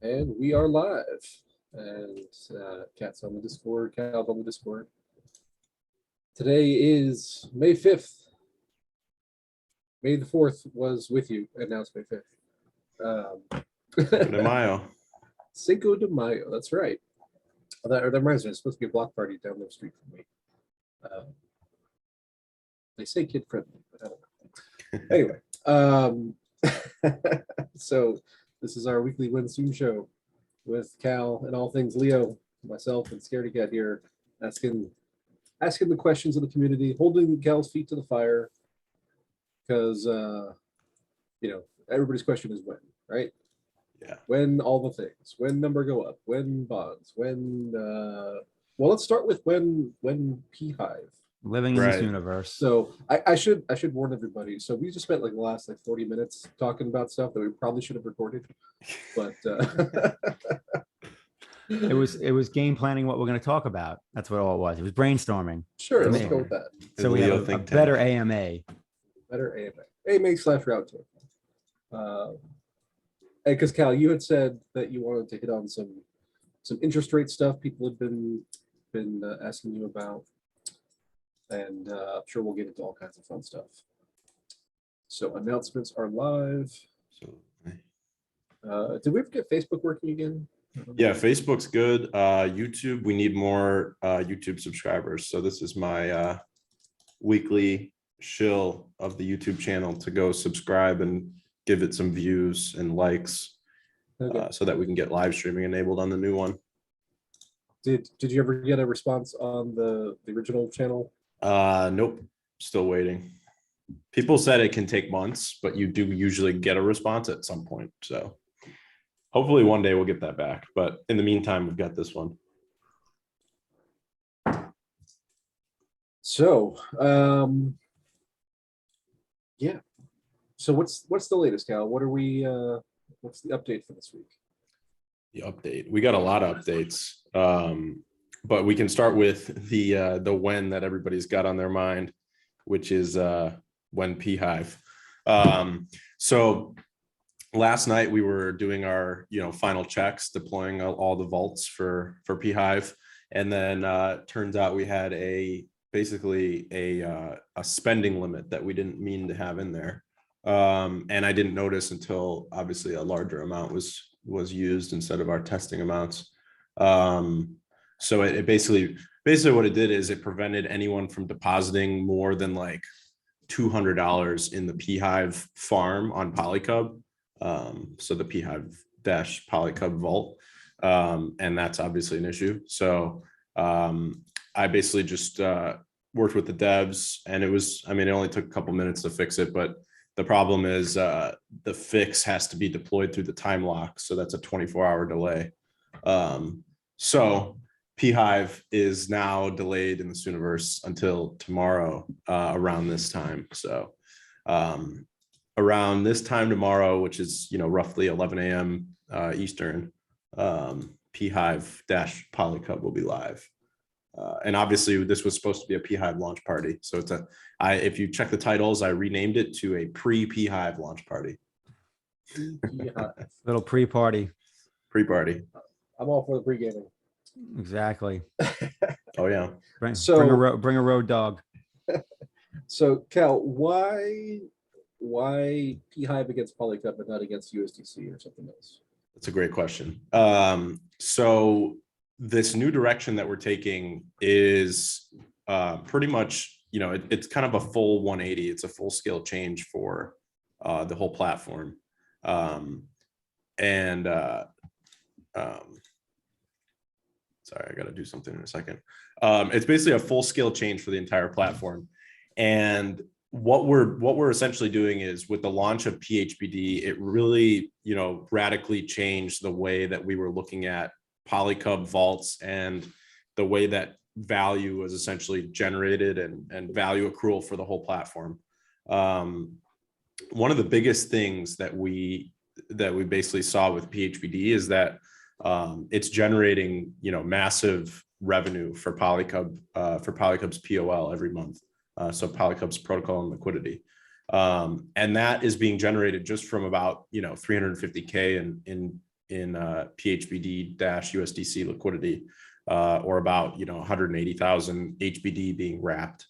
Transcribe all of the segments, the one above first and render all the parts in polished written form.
And we are live. And Cat's on the Discord, Cal's on the Discord. Today is May 5th. May the 4th was with you, and now it's May 5th. Cinco de Mayo. Cinco de Mayo, that's right. That reminds me, it's supposed to be a block party down the street from me. They say kid friendly, but I don't know. Anyway, so this is our weekly Win Soon show with Cal and all things Leo, myself, and Scaredy Cat here, asking the questions of the community, holding Cal's feet to the fire, because everybody's question is when, right? Yeah. When all the things, when number go up, when bonds, when well, let's start with when pHIVE. Living in this universe. So I should warn everybody. So we just spent like the last 40 minutes talking about stuff that we probably should have recorded, but it was game planning what we're going to talk about. That's what all it was. It was brainstorming. Sure, let's go with that. So we have a better AMA. Better AMA/route to because Cal, you had said that you wanted to hit on some interest rate stuff people have been asking you about, and I'm sure we'll get into all kinds of fun stuff. So announcements are live. Did we ever get Facebook working again? Yeah, Facebook's good. YouTube, we need more YouTube subscribers. So this is my weekly shill of the YouTube channel to go subscribe and give it some views and likes, so that we can get live streaming enabled on the new one. Did you ever get a response on the original channel? Nope, still waiting. People said it can take months, but you do usually get a response at some point. So hopefully one day we'll get that back. But in the meantime, we've got this one. So, yeah. So what's the latest, Cal? What are we? What's the update for this week? The update. We got a lot of updates, but we can start with the when that everybody's got on their mind, which is when pHIVE. So last night we were doing our final checks, deploying all the vaults for pHIVE, and then turns out we had basically a spending limit that we didn't mean to have in there. And I didn't notice until obviously a larger amount was used instead of our testing amounts. So it basically what it did is it prevented anyone from depositing more than like $200 in the pHIVE farm on PolyCUB. So the pHIVE-PolyCUB vault. And that's obviously an issue. So I basically just worked with the devs, and it only took a couple minutes to fix it, but the problem is the fix has to be deployed through the time lock. So that's a 24-hour delay. So pHIVE is now delayed in this universe until tomorrow around this time. So around this time tomorrow, which is roughly 11 a.m. Eastern, pHIVE-PolyCUB will be live. And obviously this was supposed to be a pHIVE launch party. So if you check the titles, I renamed it to a pre-pHIVE launch party. Little pre-party. Pre-party. I'm all for the pre-gaming. Exactly. Oh yeah. Bring a road dog. So Cal, why pHIVE against PolyCUB but not against USDC or something else? That's a great question. So this new direction that we're taking is pretty much, it's kind of a full 180. It's a full scale change for the whole platform. Sorry, I got to do something in a second. It's basically a full scale change for the entire platform. And what we're essentially doing is, with the launch of PHBD, it really, radically changed the way that we were looking at PolyCUB vaults and the way that value was essentially generated and value accrual for the whole platform. One of the biggest things that we basically saw with PHBD is that it's generating, massive revenue for PolyCUB, for PolyCUB's POL every month. So PolyCUB's protocol and liquidity. And that is being generated just from about, 350K in PHBD-USDC liquidity, or about 180,000 HBD being wrapped.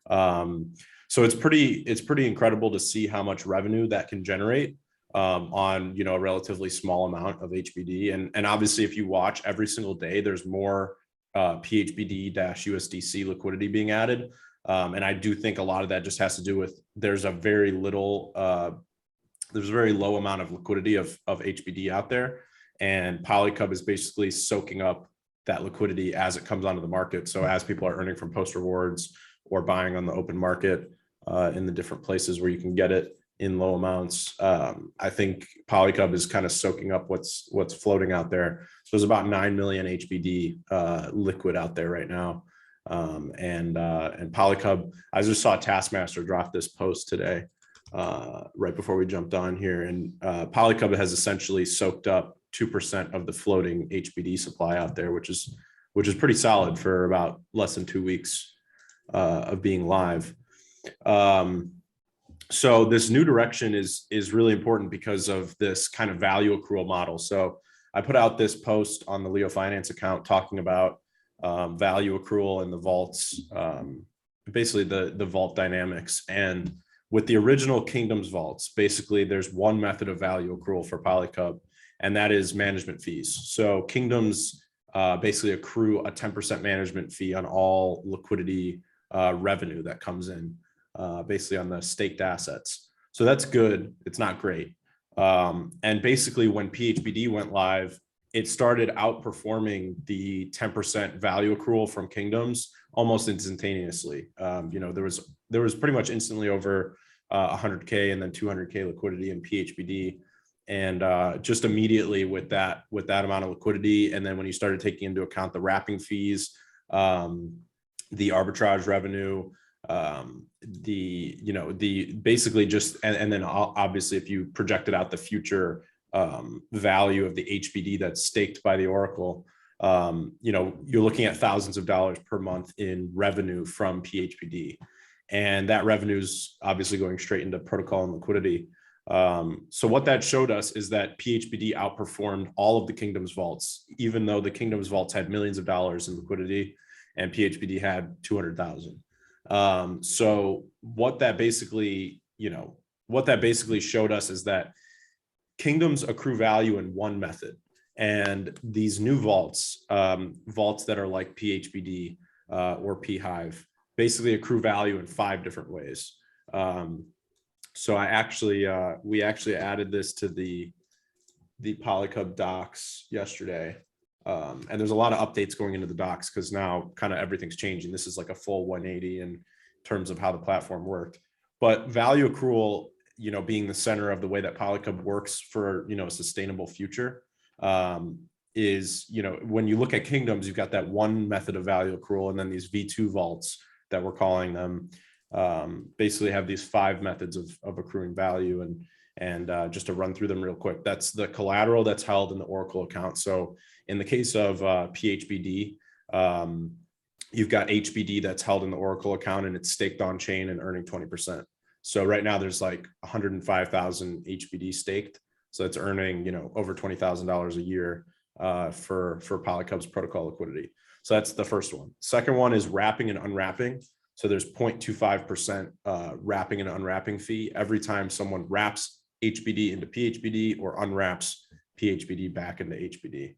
So it's pretty incredible to see how much revenue that can generate on a relatively small amount of HBD. And obviously, if you watch every single day, there's more PHBD-USDC liquidity being added. And I do think a lot of that just has to do with there's a very low amount of liquidity of HBD out there, and PolyCUB is basically soaking up that liquidity as it comes onto the market. So as people are earning from post rewards or buying on the open market in the different places where you can get it in low amounts, I think PolyCUB is kind of soaking up what's floating out there. So there's about 9 million HBD liquid out there right now. And PolyCUB, I just saw Taskmaster drop this post today, right before we jumped on here, and PolyCUB has essentially soaked up 2% of the floating HBD supply out there, which is pretty solid for about less than 2 weeks of being live. So this new direction is really important because of this kind of value accrual model. So I put out this post on the LeoFinance account talking about value accrual and the vaults, basically the vault dynamics. And with the original Kingdoms vaults, basically there's one method of value accrual for PolyCUB, and that is management fees. So Kingdoms basically accrue a 10% management fee on all liquidity revenue that comes in, basically on the staked assets. So that's good. It's not great. And basically when PHBD went live, it started outperforming the 10% value accrual from Kingdoms almost instantaneously. There was pretty much instantly over 100K and then 200K liquidity in PHBD. And just immediately with that amount of liquidity, and then when you started taking into account the wrapping fees, the arbitrage revenue, basically just, and then obviously if you projected out the future value of the HBD that's staked by the Oracle, you're looking at thousands of dollars per month in revenue from PHBD. And that revenue is obviously going straight into protocol and liquidity. So what that showed us is that PHBD outperformed all of the Kingdoms vaults, even though the Kingdoms vaults had millions of dollars in liquidity and PHBD had 200,000. So what that basically showed us is that Kingdoms accrue value in one method, and these new vaults that are like PHBD or pHIVE, basically accrue value in 5 different ways. So we actually added this to the PolyCUB docs yesterday. And there's a lot of updates going into the docs because now kind of everything's changing. This is like a full 180 in terms of how the platform worked. But value accrual, being the center of the way that PolyCUB works for, a sustainable future, is, when you look at Kingdoms, you've got that one method of value accrual, and then these V2 vaults that we're calling them, basically have these 5 methods of accruing value. And just to run through them real quick, that's the collateral that's held in the Oracle account. So in the case of PHBD, you've got HBD that's held in the Oracle account and it's staked on chain and earning 20%. So right now there's like 105,000 HBD staked. So it's earning, over $20,000 a year for PolyCUB's protocol liquidity. So that's the first one. Second one is wrapping and unwrapping. So there's 0.25% wrapping and unwrapping fee every time someone wraps HBD into PHBD or unwraps PHBD back into HBD.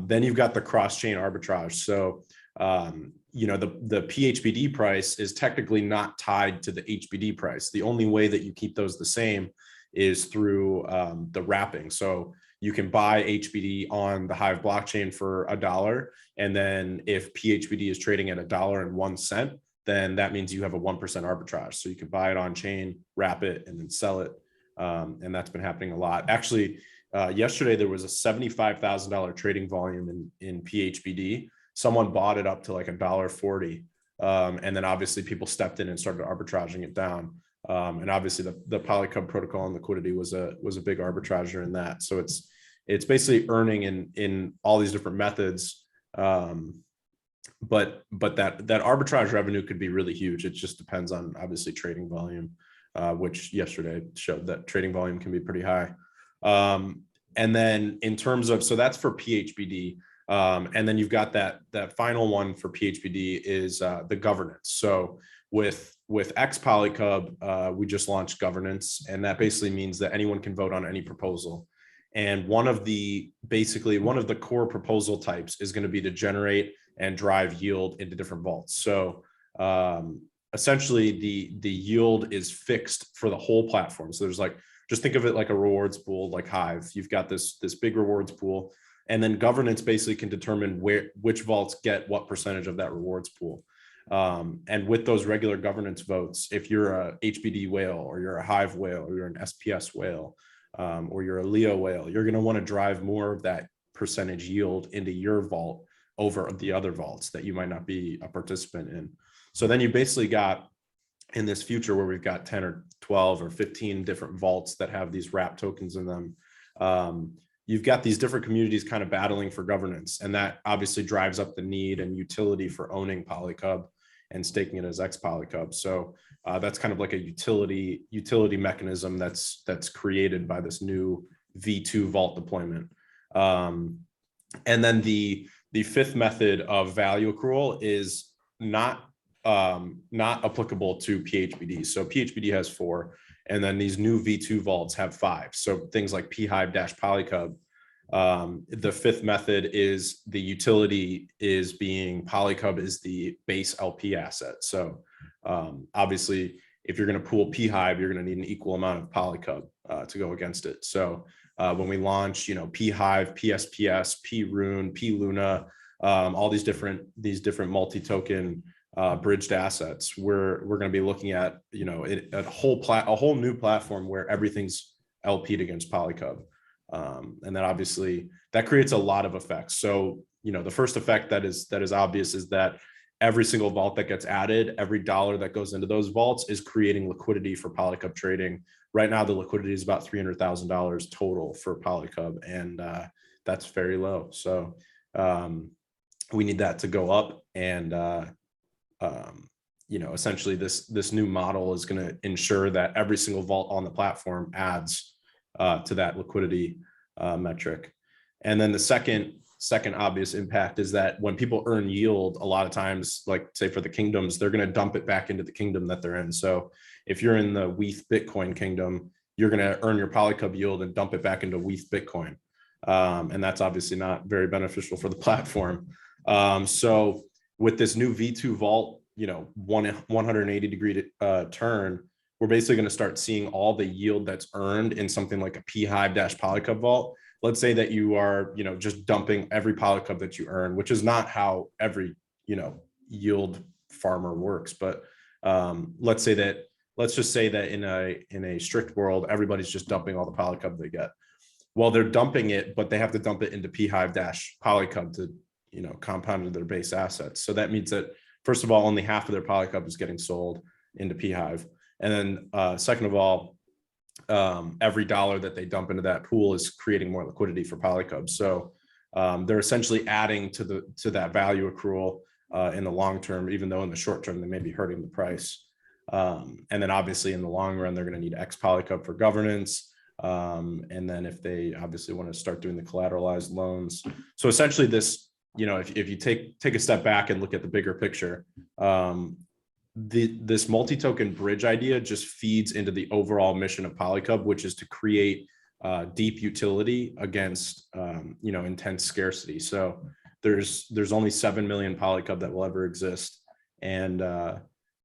Then you've got the cross-chain arbitrage. So, the PHBD price is technically not tied to the HBD price. The only way that you keep those the same is through the wrapping. So you can buy HBD on the Hive blockchain for $1. And then if PHBD is trading at $1.01, then that means you have a 1% arbitrage. So you can buy it on chain, wrap it, and then sell it. And that's been happening a lot. Actually, yesterday there was a $75,000 trading volume in PHBD. Someone bought it up to like $1.40. And then obviously people stepped in and started arbitraging it down. And obviously the PolyCUB protocol and liquidity was a big arbitrager in that. So it's basically earning in all these different methods. But that arbitrage revenue could be really huge. It just depends on obviously trading volume, which yesterday showed that trading volume can be pretty high. And then in terms of, so that's for PHBD. And then you've got that final one for PHBD is the governance. So with X PolyCUB, we just launched governance, and that basically means that anyone can vote on any proposal. And one of the core proposal types is going to be to generate and drive yield into different vaults. So essentially the yield is fixed for the whole platform. So there's like, just think of it like a rewards pool, like Hive. You've got this big rewards pool, and then governance basically can determine which vaults get what percentage of that rewards pool. And with those regular governance votes, if you're a HBD whale, or you're a Hive whale, or you're an SPS whale, or you're a Leo whale, you're going to want to drive more of that percentage yield into your vault over the other vaults that you might not be a participant in. So then you basically got, in this future where we've got 10 or 12 or 15 different vaults that have these wrap tokens in them, you've got these different communities kind of battling for governance, and that obviously drives up the need and utility for owning PolyCUB and staking it as X PolyCUB. So that's kind of like a utility mechanism that's created by this new V2 vault deployment. And then the fifth method of value accrual is not applicable to PHBD. So PHBD has 4, and then these new V2 vaults have 5. So things like pHIVE-PolyCUB. The fifth method is the utility is being PolyCUB is the base LP asset. So obviously, if you're going to pool pHIVE, you're going to need an equal amount of PolyCUB to go against it. So when we launch, pHIVE, PSPS, pRune, PLuna, all these different multi-token bridged assets, we're going to be looking at a whole new platform where everything's LP'd against PolyCUB, and then obviously that creates a lot of effects. So the first effect that is obvious is that every single vault that gets added, every dollar that goes into those vaults is creating liquidity for PolyCUB trading. Right now, the liquidity is about $300,000 total for PolyCUB, and that's very low. So we need that to go up, and essentially this new model is going to ensure that every single vault on the platform adds to that liquidity metric. And then the second obvious impact is that when people earn yield, a lot of times, like say for the kingdoms, they're going to dump it back into the kingdom that they're in. So if you're in the WETH Bitcoin kingdom, you're going to earn your PolyCUB yield and dump it back into WETH Bitcoin. And that's obviously not very beneficial for the platform. So with this new V2 vault, 180-degree turn, we're basically going to start seeing all the yield that's earned in something like a pHIVE-PolyCUB vault. Let's say that you are, just dumping every PolyCUB that you earn, which is not how every, yield farmer works. But let's just say that in a strict world, everybody's just dumping all the PolyCUB they get. Well, they're dumping it, but they have to dump it into pHIVE-PolyCUB to, compound into their base assets. So that means that, first of all, only half of their PolyCUB is getting sold into pHIVE. And then second of all, every dollar that they dump into that pool is creating more liquidity for PolyCUB. So they're essentially adding to that value accrual in the long term, even though in the short term they may be hurting the price. And then obviously in the long run, they're going to need X PolyCUB for governance. And then if they obviously want to start doing the collateralized loans. So essentially this, if you take a step back and look at the bigger picture, this multi-token bridge idea just feeds into the overall mission of PolyCUB, which is to create deep utility against intense scarcity. So there's only 7 million PolyCUB that will ever exist, and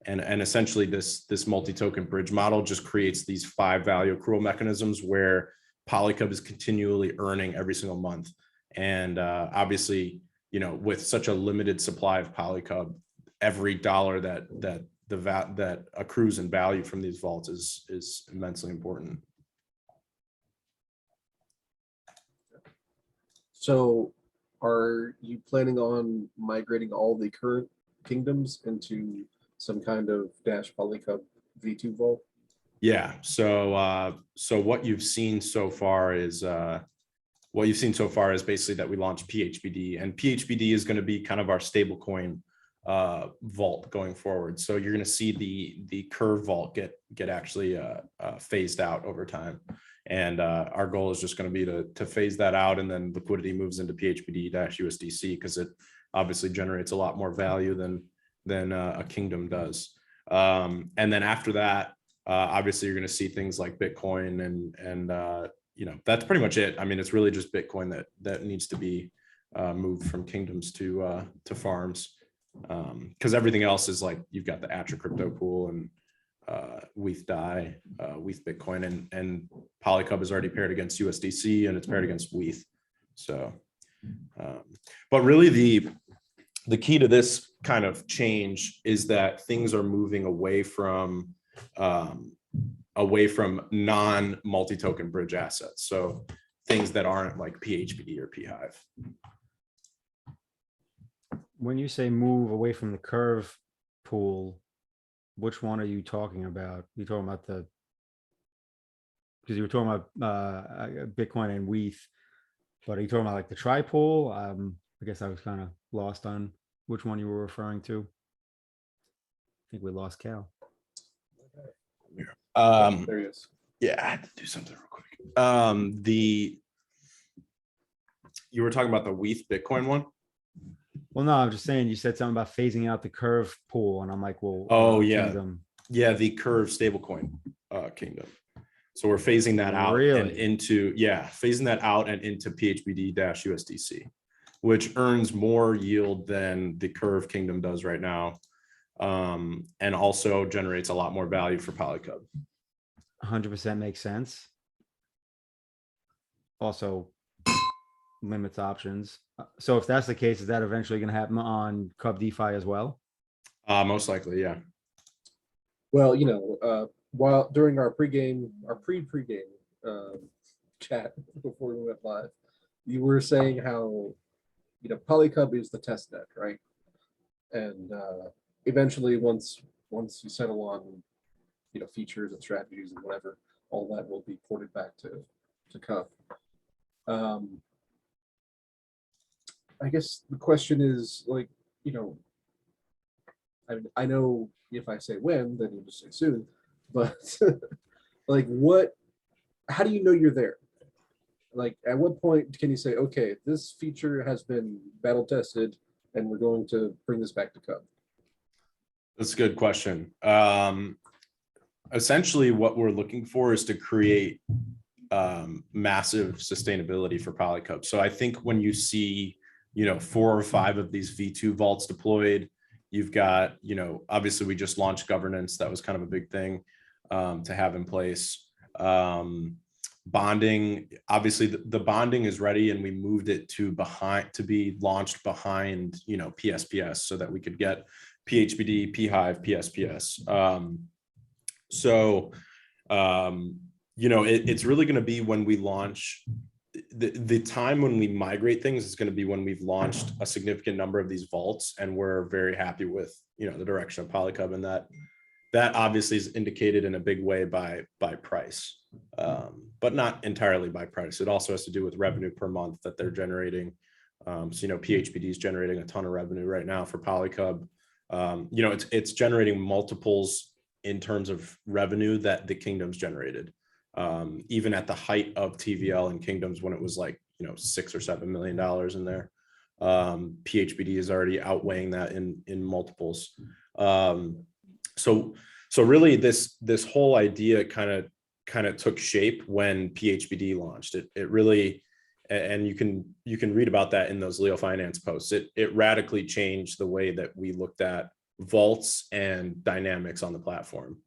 essentially this multi-token bridge model just creates these 5 value accrual mechanisms where PolyCUB is continually earning every single month. And obviously, with such a limited supply of PolyCUB, every dollar that accrues in value from these vaults is immensely important. So are you planning on migrating all the current kingdoms into some kind of PolyCUB V2 vault? Yeah. So what you've seen so far is basically that we launched PHBD, and PHBD is going to be kind of our stablecoin vault going forward. So you're going to see the curve vault get actually phased out over time. And our goal is just going to be to phase that out, and then liquidity moves into PHBD-USDC because it obviously generates a lot more value than a kingdom does. And then after that, obviously you're going to see things like Bitcoin and that's pretty much it. I mean, it's really just Bitcoin that needs to be moved from kingdoms to farms, because everything else is like, you've got the Atra crypto pool and WETH DAI, WETH Bitcoin, and PolyCUB is already paired against USDC and it's paired against WETH. So, but really the key to this kind of change is that things are moving away from non-multi-token bridge assets. So things that aren't like PHBD or pHIVE. When you say move away from the curve pool, which one are you talking about? You talking about because you were talking about Bitcoin and WETH, but are you talking about like the tri pool? I guess I was kind of lost on which one you were referring to. I think we lost Cal. There he is. Yeah, I had to do something real quick. You were talking about the WETH Bitcoin one? Well, no, I'm just saying you said something about phasing out the curve pool, and I'm like, well, Oh, yeah. Kingdom. Yeah, the Curve stablecoin kingdom. So we're phasing that out and Really? phasing that out and into PHBD-USDC, which earns more yield than the Curve kingdom does right now, and also generates a lot more value for PolyCUB. 100% makes sense. Also limits options. So if that's the case, is that eventually going to happen on Cub DeFi as well? Most likely, yeah. Well, while during our pre-game chat before we went live, you were saying how PolyCUB is the test net, right? And eventually, once you settle on features and strategies and whatever, all that will be ported back to Cub. I guess the question is, like, I know if I say when, then you just say soon, but like, how do you know you're there? Like, at what point can you say, okay, this feature has been battle tested and we're going to bring this back to Cub? That's a good question. Essentially, what we're looking for is to create massive sustainability for PolyCUB. So I think when you see 4 or 5 of these V2 vaults deployed, you've got obviously we just launched governance. That was kind of a big thing to have in place. Bonding, obviously the bonding is ready, and we moved it to be launched behind PSPS so that we could get PHBD, pHIVE, PSPS. It's really going to be when we launch. The time when we migrate things is going to be when we've launched a significant number of these vaults, and we're very happy with the direction of PolyCUB, and that obviously is indicated in a big way by price, but not entirely by price. It also has to do with revenue per month that they're generating. PHBD is generating a ton of revenue right now for PolyCUB. It's generating multiples in terms of revenue that the kingdoms generated. Even at the height of TVL and kingdoms, when it was like $6 or $7 million in there, PHBD is already outweighing that in multiples. So really this whole idea kind of took shape when PHBD launched. It really, and you can read about that in those LeoFinance posts. It radically changed the way that we looked at vaults and dynamics on the platform.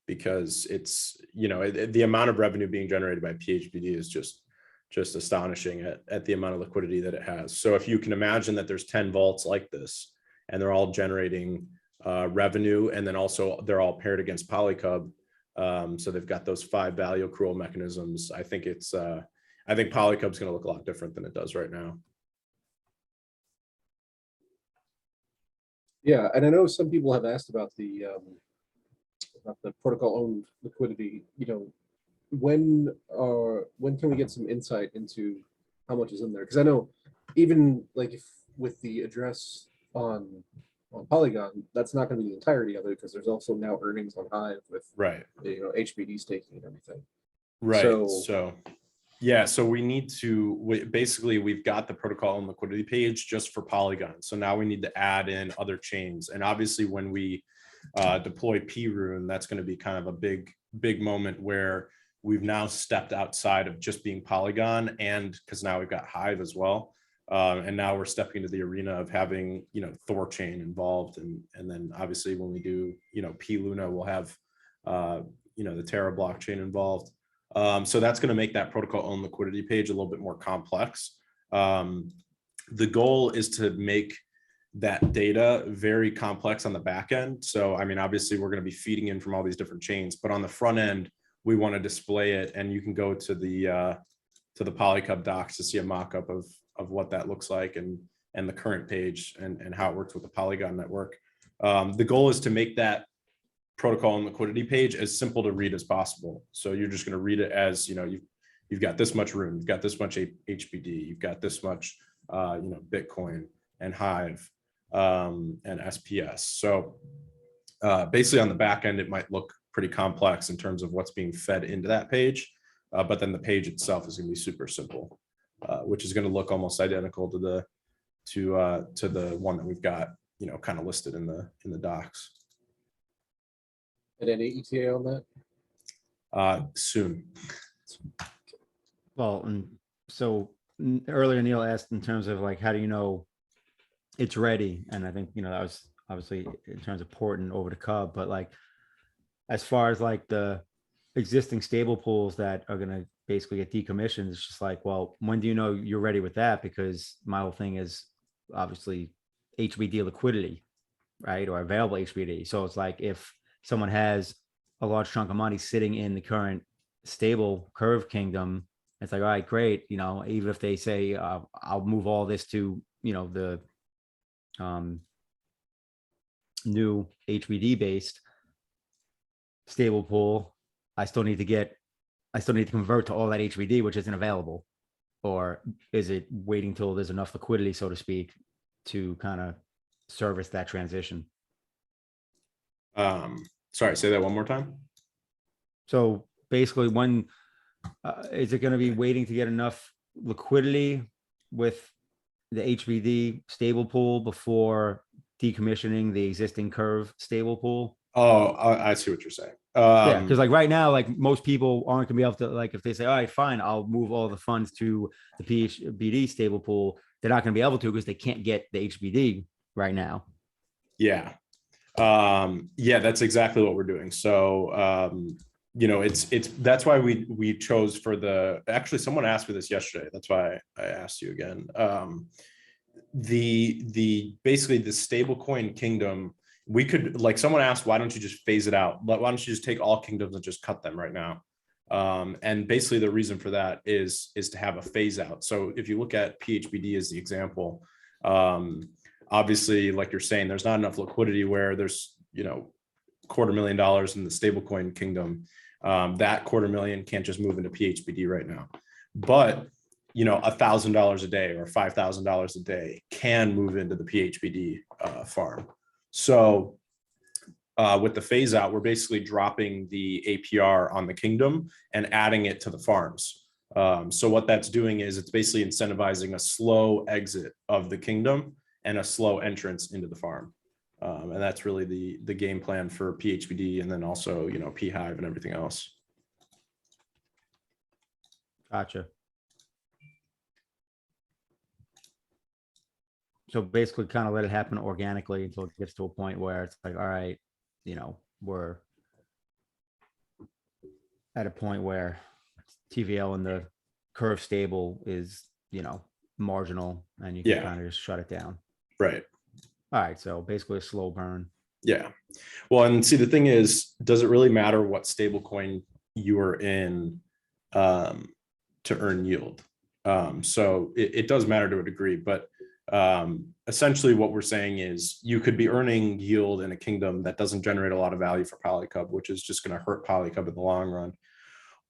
Because it's the amount of revenue being generated by PHBD is just astonishing at the amount of liquidity that it has. So if you can imagine that there's 10 vaults like this, and they're all generating revenue, and then also they're all paired against PolyCUB, so they've got those 5 value accrual mechanisms. I think PolyCUB is going to look a lot different than it does right now. Yeah, and I know some people have asked about the protocol owned liquidity. When can we get some insight into how much is in there? Because I know even like if with the address on Polygon, that's not going to be the entirety of it, because there's also now earnings on Hive with right HBD staking and everything. Right. So- So yeah, so we need to, basically we've got the protocol and liquidity page just for Polygon. So now we need to add in other chains. And obviously when we deploy P-Rune, that's going to be kind of a big moment where we've now stepped outside of just being Polygon, and because now we've got Hive as well. And now we're stepping into the arena of having, Thor chain involved. And then obviously when we do, P-Luna, we'll have, the Terra blockchain involved. So that's going to make that protocol own liquidity page a little bit more complex. The goal is to make that data very complex on the back end. So, I mean, obviously we're going to be feeding in from all these different chains, but on the front end, we want to display it. And you can go to the PolyCUB docs to see a mock-up of what that looks like and the current page and how it works with the Polygon network. The goal is to make that protocol and liquidity page as simple to read as possible. So you're just going to read it as, you've got this much room, you've got this much HBD, you've got this much, Bitcoin and Hive and SPS. So basically on the back end, it might look pretty complex in terms of what's being fed into that page. But then the page itself is going to be super simple, which is going to look almost identical to the one that we've got, kind of listed in the docs. And any ETA on that? Soon. Well, and so earlier Neil asked in terms of like, how do you know it's ready? And I think, that was obviously in terms of porting over to Cub, but like, as far as like the existing stable pools that are going to basically get decommissioned, it's just like, well, when do you know you're ready with that? Because my whole thing is obviously HBD liquidity, right? Or available HBD. So it's like, if someone has a large chunk of money sitting in the current stable curve kingdom, it's like, all right, great. Even if they say, I'll move all this to, the new HBD based stable pool, I still need to convert to all that HBD, which isn't available. Or is it waiting till there's enough liquidity, so to speak, to kind of service that transition? Sorry, say that one more time. So basically, when is it going to be waiting to get enough liquidity with the HBD stable pool before decommissioning the existing curve stable pool? Oh, I see what you're saying. Yeah, because like right now, like most people aren't gonna be able to, like if they say, all right, fine, I'll move all the funds to the PHBD stable pool, they're not gonna be able to because they can't get the HBD right now. Yeah. Yeah, that's exactly what we're doing. So, that's why we chose for actually someone asked me this yesterday. That's why I asked you again. Basically the stablecoin kingdom, we could, like, someone asked, why don't you just phase it out? Why don't you just take all kingdoms and just cut them right now? And basically the reason for that is to have a phase out. So if you look at PHBD as the example, obviously, like you're saying, there's not enough liquidity where there's, $250,000 in the stablecoin kingdom. That $250,000 can't just move into PHBD right now. But, $1,000 a day or $5,000 a day can move into the PHBD farm. So with the phase out, we're basically dropping the APR on the kingdom and adding it to the farms. So what that's doing is it's basically incentivizing a slow exit of the kingdom and a slow entrance into the farm. And that's really the game plan for PHBD, and then also, pHIVE and everything else. Gotcha. So basically kind of let it happen organically until it gets to a point where it's like, all right, we're at a point where TVL and the curve stable is, marginal, and you can kind of just shut it down. Right. All right. So basically a slow burn. Yeah. Well, and see, the thing is, does it really matter what stablecoin you are in to earn yield? So it does matter to a degree, but essentially what we're saying is you could be earning yield in a kingdom that doesn't generate a lot of value for PolyCUB, which is just going to hurt PolyCUB in the long run.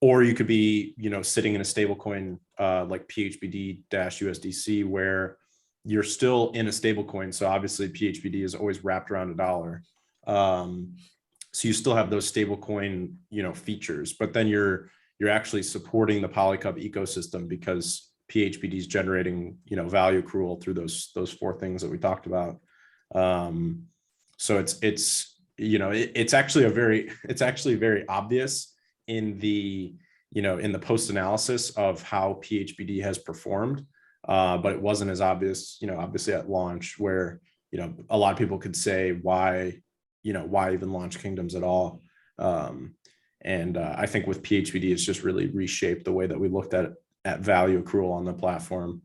Or you could be, sitting in a stablecoin like PHBD-USDC, where you're still in a stablecoin. So obviously PHBD is always wrapped around $1. So you still have those stablecoin, features, but then you're you're actually supporting the PolyCUB ecosystem because PHBD is generating, value accrual through those 4 things that we talked about. So it's actually very obvious in the, in the post analysis of how PHBD has performed. But it wasn't as obvious, obviously at launch, where, a lot of people could say why even launch kingdoms at all. And I think with PHBD, it's just really reshaped the way that we looked at value accrual on the platform.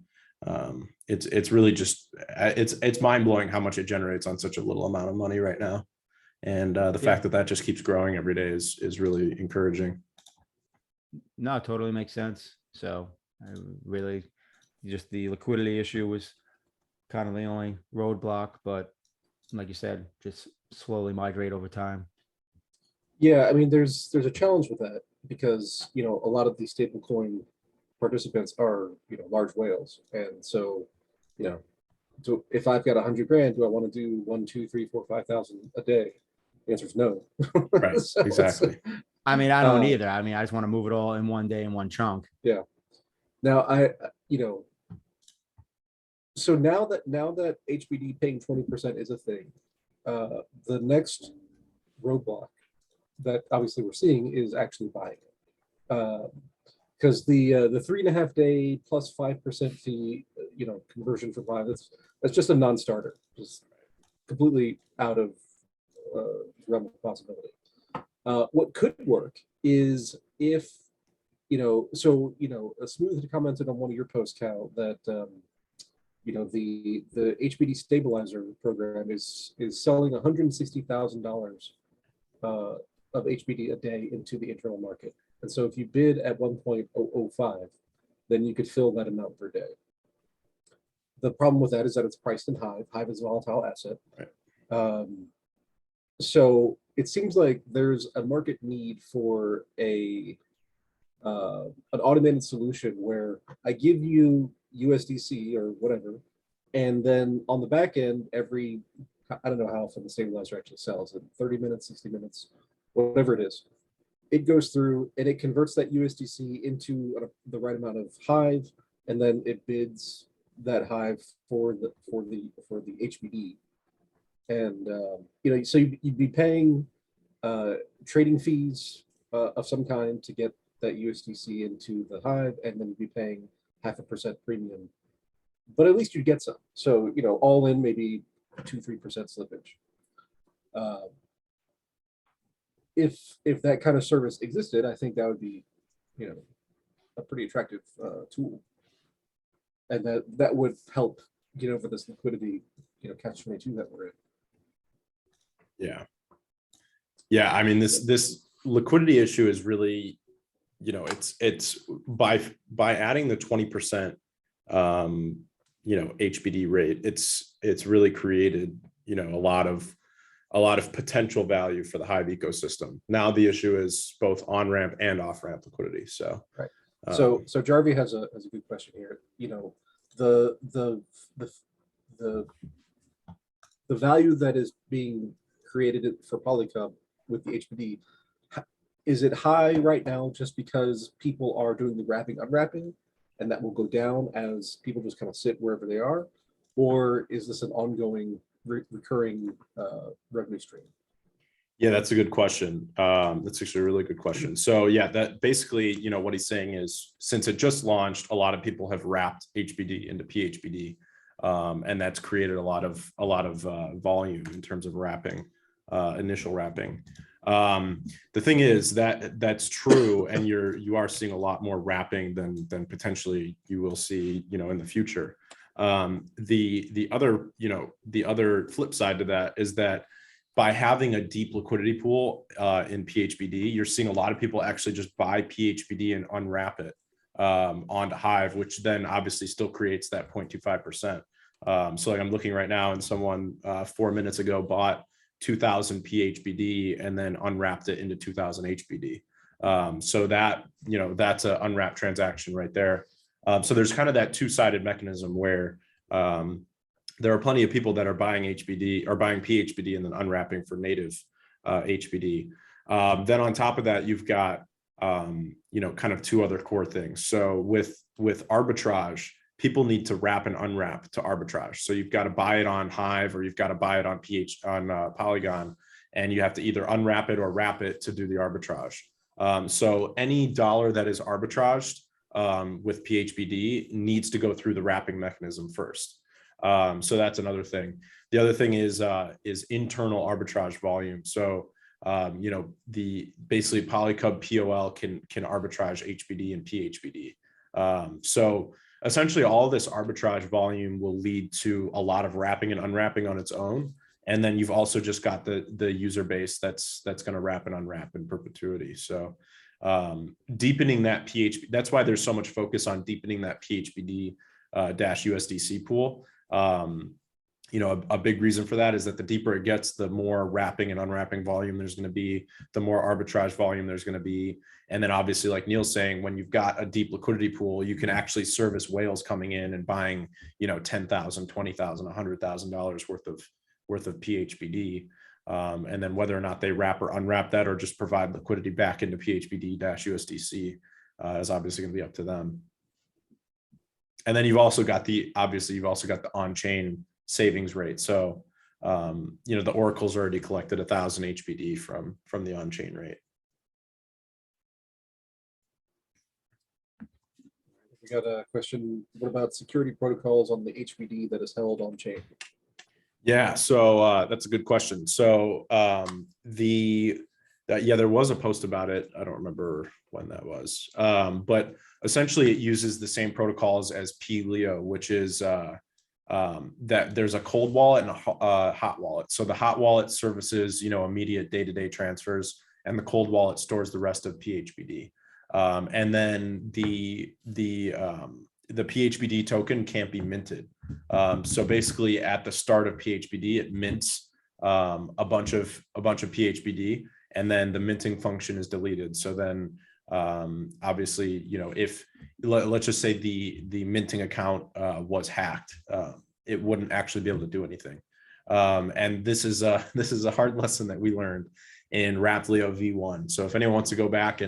It's really just, it's mind blowing how much it generates on such a little amount of money right now. And the fact that just keeps growing every day is really encouraging. No, it totally makes sense. So really just the liquidity issue was kind of the only roadblock, but like you said, just slowly migrate over time. Yeah, I mean, there's a challenge with that because, a lot of these stablecoin participants are, large whales. And so, so if I've got 100 grand, do I want to do 1, 2, 3, 4, 5,000 a day? The answer is no. Right, So exactly. I mean, I don't either. I mean, I just want to move it all in one day in one chunk. Yeah. Now so now that HBD paying 20% is a thing, the next roadblock that obviously we're seeing is actually buying it. Because the 3.5 day plus 5% fee, conversion for PHIVE, that's just a non-starter, just completely out of realm of possibility. What could work is if, Smooth had commented on one of your posts, Cal, that the HBD stabilizer program is selling $160,000 of HBD a day into the internal market. And so if you bid at 1.005, then you could fill that amount per day. The problem with that is that it's priced in Hive. Hive is a volatile asset. Right. So it seems like there's a market need for an automated solution where I give you USDC or whatever, and then on the back end, every, I don't know how often the stabilizer actually sells, in 30 minutes, 60 minutes, whatever it is, it goes through and it converts that USDC into the right amount of Hive, and then it bids that Hive for the HBD. And so you'd be paying trading fees of some kind to get that USDC into the Hive, and then you'd be paying 0.5% premium, but at least you'd get some. So all in maybe 2-3% slippage. If that kind of service existed, I think that would be a pretty attractive tool, and that would help get over this liquidity catch-22 that we're in. Yeah, I mean, this liquidity issue is really, it's by adding the 20% HBD rate, it's really created a lot of potential value for the Hive ecosystem. Now the issue is both on-ramp and off-ramp liquidity. So right. So Jarvi has a good question here. The value that is being created for PolyCUB with the HBD, is it high right now just because people are doing the wrapping, unwrapping, and that will go down as people just kind of sit wherever they are? Or is this an ongoing recurring revenue stream? Yeah, that's a good question. That's actually a really good question. So yeah, that basically, what he's saying is, since it just launched, a lot of people have wrapped HBD into PHBD, and that's created a lot of volume in terms of wrapping, initial wrapping. The thing is that's true, and you are seeing a lot more wrapping than potentially you will see, in the future. The other flip side to that is that by having a deep liquidity pool in PHBD, you're seeing a lot of people actually just buy PHBD and unwrap it onto Hive, which then obviously still creates that 0.25%. So like I'm looking right now, and someone 4 minutes ago bought 2,000 PHBD and then unwrapped it into 2,000 HBD. So that, that's an unwrapped transaction right there. So there's kind of that two-sided mechanism where there are plenty of people that are buying HBD or buying PHBD and then unwrapping for native HBD. Then on top of that, you've got you know, kind of two other core things. So with arbitrage, people need to wrap and unwrap to arbitrage. So you've got to buy it on Hive, or you've got to buy it on Polygon, and you have to either unwrap it or wrap it to do the arbitrage. So any dollar that is arbitraged with PHBD needs to go through the wrapping mechanism first. So that's another thing. The other thing is internal arbitrage volume. So you know, basically PolyCUB POL can arbitrage HBD and PHBD. So essentially all this arbitrage volume will lead to a lot of wrapping and unwrapping on its own. And then you've also just got the user base that's going to wrap and unwrap in perpetuity. So deepening that PHB, that's why there's so much focus on deepening that PHBD dash USDC pool. You know, a big reason for that is that the deeper it gets, the more wrapping and unwrapping volume there's going to be, the more arbitrage volume there's going to be. And then obviously, like Neil's saying, when you've got a deep liquidity pool, you can actually service whales coming in and buying, you know, $10,000, $20,000, $100,000 worth of PHBD. And then whether or not they wrap or unwrap that, or just provide liquidity back into PHBD dash USDC is obviously going to be up to them. And then you've also got the on-chain savings rate. So, you know, the Oracle's already collected 1,000 HBD from the on-chain rate. We got a question. What about security protocols on the HBD that is held on chain? Yeah, so that's a good question. So yeah, there was a post about it. I don't remember when that was, but essentially it uses the same protocols as PLEO, which is that there's a cold wallet and a hot wallet. So the hot wallet services, you know, immediate day-to-day transfers, and the cold wallet stores the rest of PHBD. And then the PHBD token can't be minted. So basically, at the start of PHBD, it mints a bunch of PHBD, and then the minting function is deleted. So then, obviously, you know, if let's just say the minting account was hacked, it wouldn't actually be able to do anything. And this is a hard lesson that we learned in Raptleo V1. So if anyone wants to go back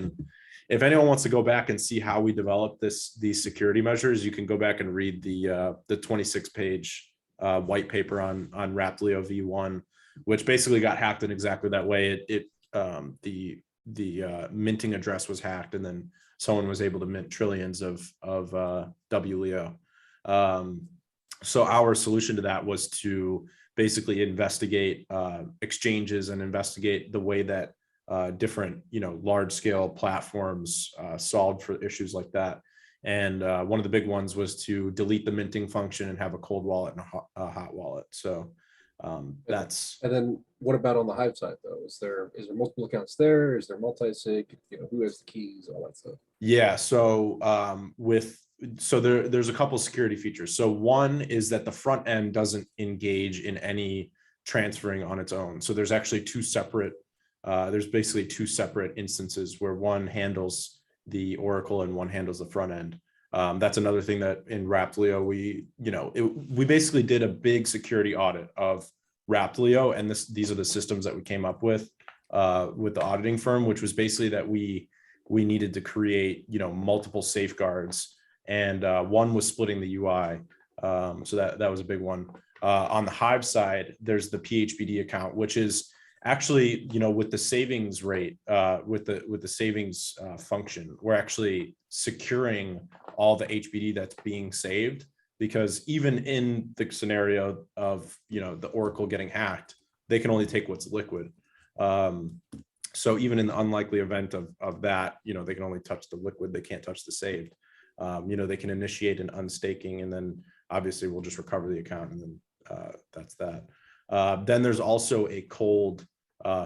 and see how we developed these security measures, you can go back and read the 26-page white paper on Raptleo V1, which basically got hacked in exactly that way. The minting address was hacked, and then someone was able to mint trillions of WLEO. So our solution to that was to basically investigate exchanges and investigate the way that different, you know, large scale platforms solved for issues like that. And one of the big ones was to delete the minting function and have a cold wallet and a hot wallet. So that's. And then what about on the Hive side though? Is there multiple accounts there? Is there multi-sig? You know, who has the keys, all that stuff? Yeah. So there's a couple security features. So one is that the front end doesn't engage in any transferring on its own. So there's actually there's basically two separate instances where one handles the Oracle and one handles the front end. That's another thing that in Raptleo, we basically did a big security audit of Raptleo, and these are the systems that we came up with the auditing firm, which was basically that we needed to create, you know, multiple safeguards, and one was splitting the UI. So that was a big one. On the Hive side, there's the PHBD account, which is actually, you know, with the savings rate, with the savings function, we're actually securing all the HBD that's being saved, because even in the scenario of, you know, the Oracle getting hacked, they can only take what's liquid. So even in the unlikely event of that, you know, they can only touch the liquid, they can't touch the saved. You know, they can initiate an unstaking, and then obviously we'll just recover the account, and then that's that. Then there's also a cold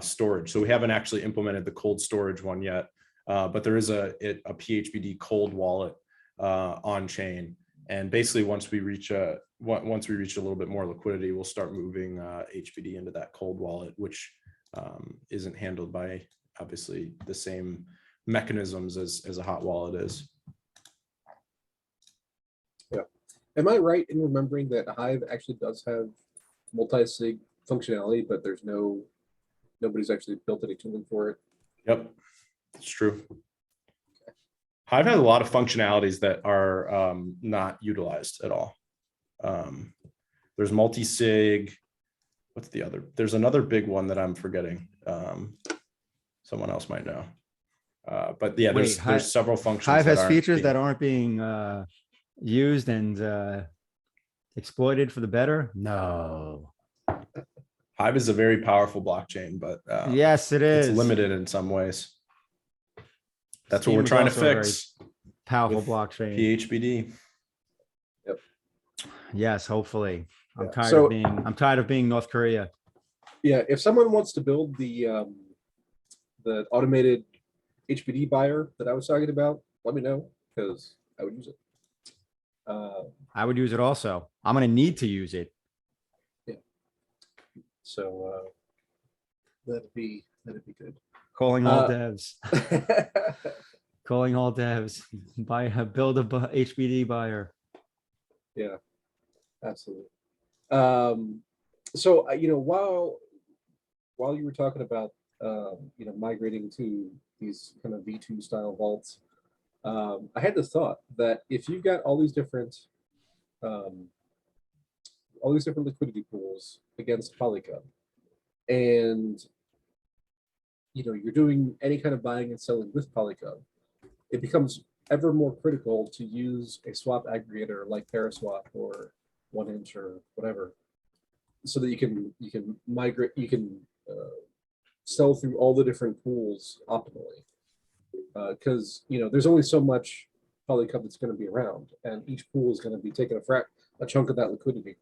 storage. So we haven't actually implemented the cold storage one yet, but there is a PHBD cold wallet on chain. And basically, once we reach a little bit more liquidity, we'll start moving HBD into that cold wallet, which isn't handled by obviously the same mechanisms as a hot wallet is. Yeah. Am I right in remembering that Hive actually does have multi-sig functionality, but nobody's actually built any tooling for it? Yep, it's true. Hive has a lot of functionalities that are not utilized at all. There's multi-sig. What's the other? There's another big one that I'm forgetting. Someone else might know. But yeah, Wait, there's several functions. Hive that has aren't features being- that aren't being used and exploited for the better. No. Hive is a very powerful blockchain, but Yes, it is. it's limited in some ways. That's Steam what we're is trying to also a very fix. Powerful with blockchain. PHBD. Yes, hopefully. I'm Yeah. tired So- I'm tired of being North Korea. Yeah, if someone wants to build the automated HBD buyer that I was talking about, let me know because I would use it. I would use it also. I'm gonna need to use it. So that'd be good. Calling all Uh, devs. Calling all devs. Build a HBD buyer. Yeah, absolutely. So while you were talking about migrating to these kind of V2 style vaults, I had this thought that if you've got all these different liquidity pools against PolyCUB, and you're doing any kind of buying and selling with PolyCUB, it becomes ever more critical to use a swap aggregator like Paraswap or 1inch or whatever, so that you can migrate, sell through all the different pools optimally. Because there's only so much PolyCUB that's going to be around, and each pool is going to be taking a chunk of that liquidity.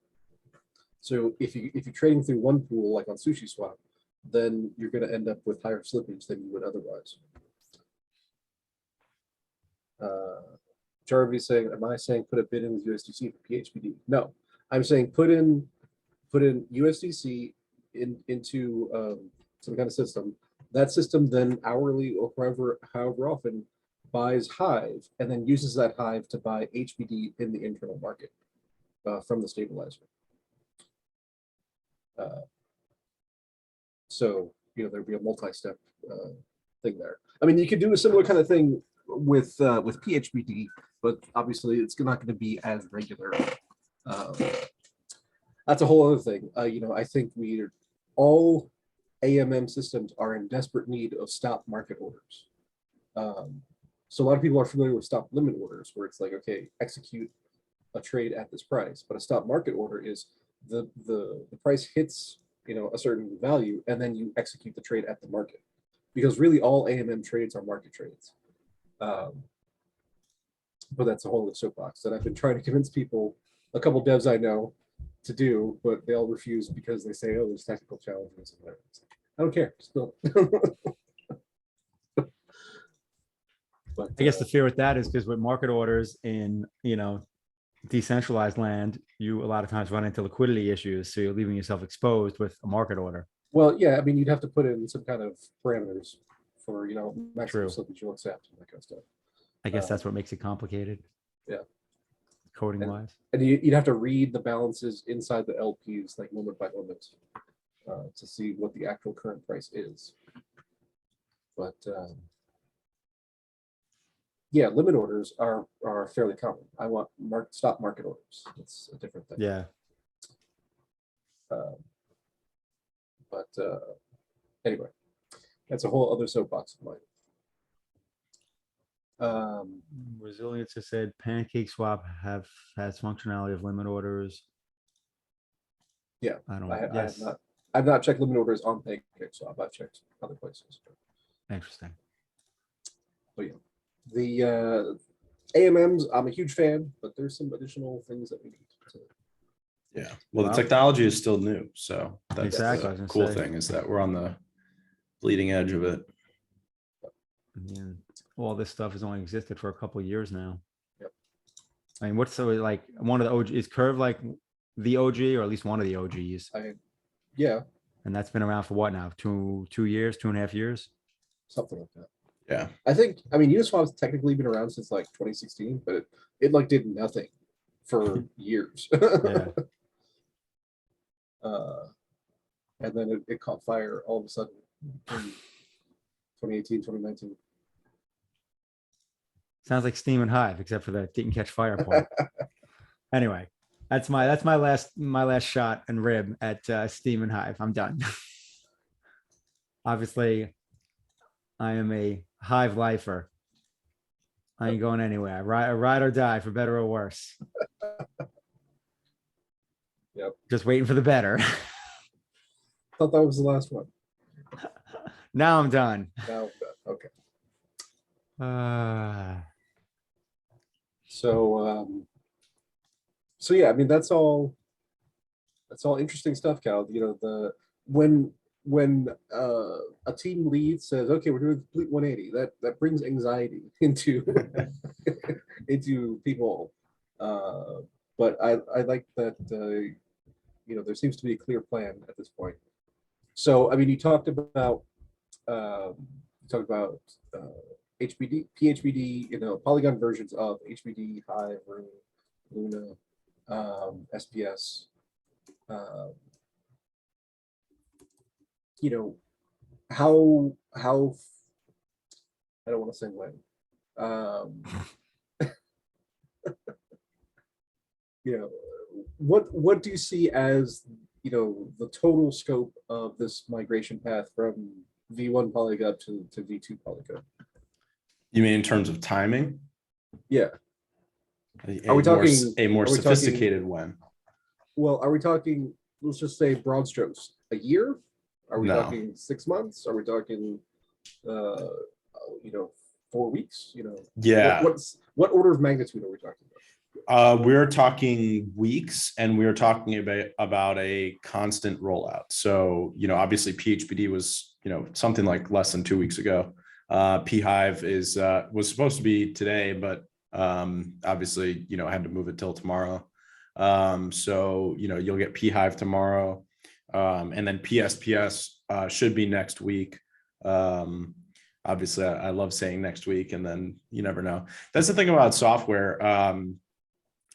So if you're trading through one pool like on SushiSwap, then you're going to end up with higher slippage than you would otherwise. Jarvis saying, am I saying put a bid in with USDC for PHBD? No, I'm saying put in USDC into some kind of system. That system then hourly or however often buys Hive and then uses that Hive to buy HBD in the internal market from the stabilizer. So there'd be a multi-step thing there. I mean, you could do a similar kind of thing with PHBD, but obviously it's not going to be as regular. That's a whole other thing. I think all AMM systems are in desperate need of stop market orders. So a lot of people are familiar with stop limit orders, where it's like, okay, execute a trade at this price. But a stop market order is the price hits a certain value, and then you execute the trade at the market. Because really all AMM trades are market trades. But that's a whole other soapbox that I've been trying to convince people, a couple devs I know, to do, but they all refuse because they say, oh, there's technical challenges. And whatever. I don't care, just build it. But, I guess the fear with that is because with market orders in, decentralized land, you a lot of times run into liquidity issues. So you're leaving yourself exposed with a market order. well, yeah, I mean, you'd have to put in some kind of parameters for, maximum True. slippage you'll accept and that kind of stuff. I guess that's what makes it complicated. Yeah. Coding wise. And you'd have to read the balances inside the LPs, like moment by moment, to see what the actual current price is. But yeah, limit orders are fairly common. I want stop market orders. It's a different thing. Yeah. But anyway, that's a whole other soapbox of mine. Resilience has said Pancake Swap has functionality of limit orders. Yeah, I don't. I have not checked limit orders on PancakeSwap. I've checked other places. Interesting. But yeah, the AMMs, I'm a huge fan, but there's some additional things that we need to. Yeah. Well, Wow. the technology is still new. So that's Exactly, I was the gonna cool say. thing, is that we're on the bleeding edge of it. Yeah. All this stuff has only existed for a couple of years now. Yep. I mean, what's like one of the OG is Curve like the OG or at least one of the OGs? Yeah, And that's been around for what now? 2 years, 2.5 years? something like that. Yeah. I mean, Uniswap's technically been around since like 2016, but it like did nothing for years. Yeah. And then it caught fire all of a sudden in 2018, 2019. Sounds like Steam and Hive, except for the didn't catch fire part. Anyway, that's my last shot and rib at Steam and Hive. I'm done. Obviously, I am a Hive lifer. I ain't going anywhere. I ride or die, for better or worse. Yep. Just waiting for the better. Thought that was the last one. Now I'm done. Now, okay. So yeah, I mean that's all interesting stuff, Cal. You know, the when a team lead says, okay, we're doing a complete 180, that brings anxiety into into people. But I like that you know, there seems to be a clear plan at this point. So I mean, you talked about HBD, PHBD, you know, Polygon versions of HBD, Hive, Room, Luna, SPS. You know, how I don't want to say when. You know, what do you see as, you know, the total scope of this migration path from V1 PolyCUB to V2 PolyCUB? You mean in terms of timing? Yeah. Are we talking a more sophisticated one? Well, are we talking, let's just say broad strokes, a year? Are we No. talking 6 months? Are we talking, you know, 4 weeks? You know, Yeah. What order of magnitude are we talking about? We're talking weeks, and we're talking about a constant rollout. So, you know, obviously PHBD was, you know, something like less than 2 weeks ago. pHIVE was supposed to be today, but obviously, you know, I had to move it till tomorrow. So, you know, you'll get pHIVE tomorrow, and then PSPS should be next week. Obviously, I love saying next week, and then you never know. That's the thing about software.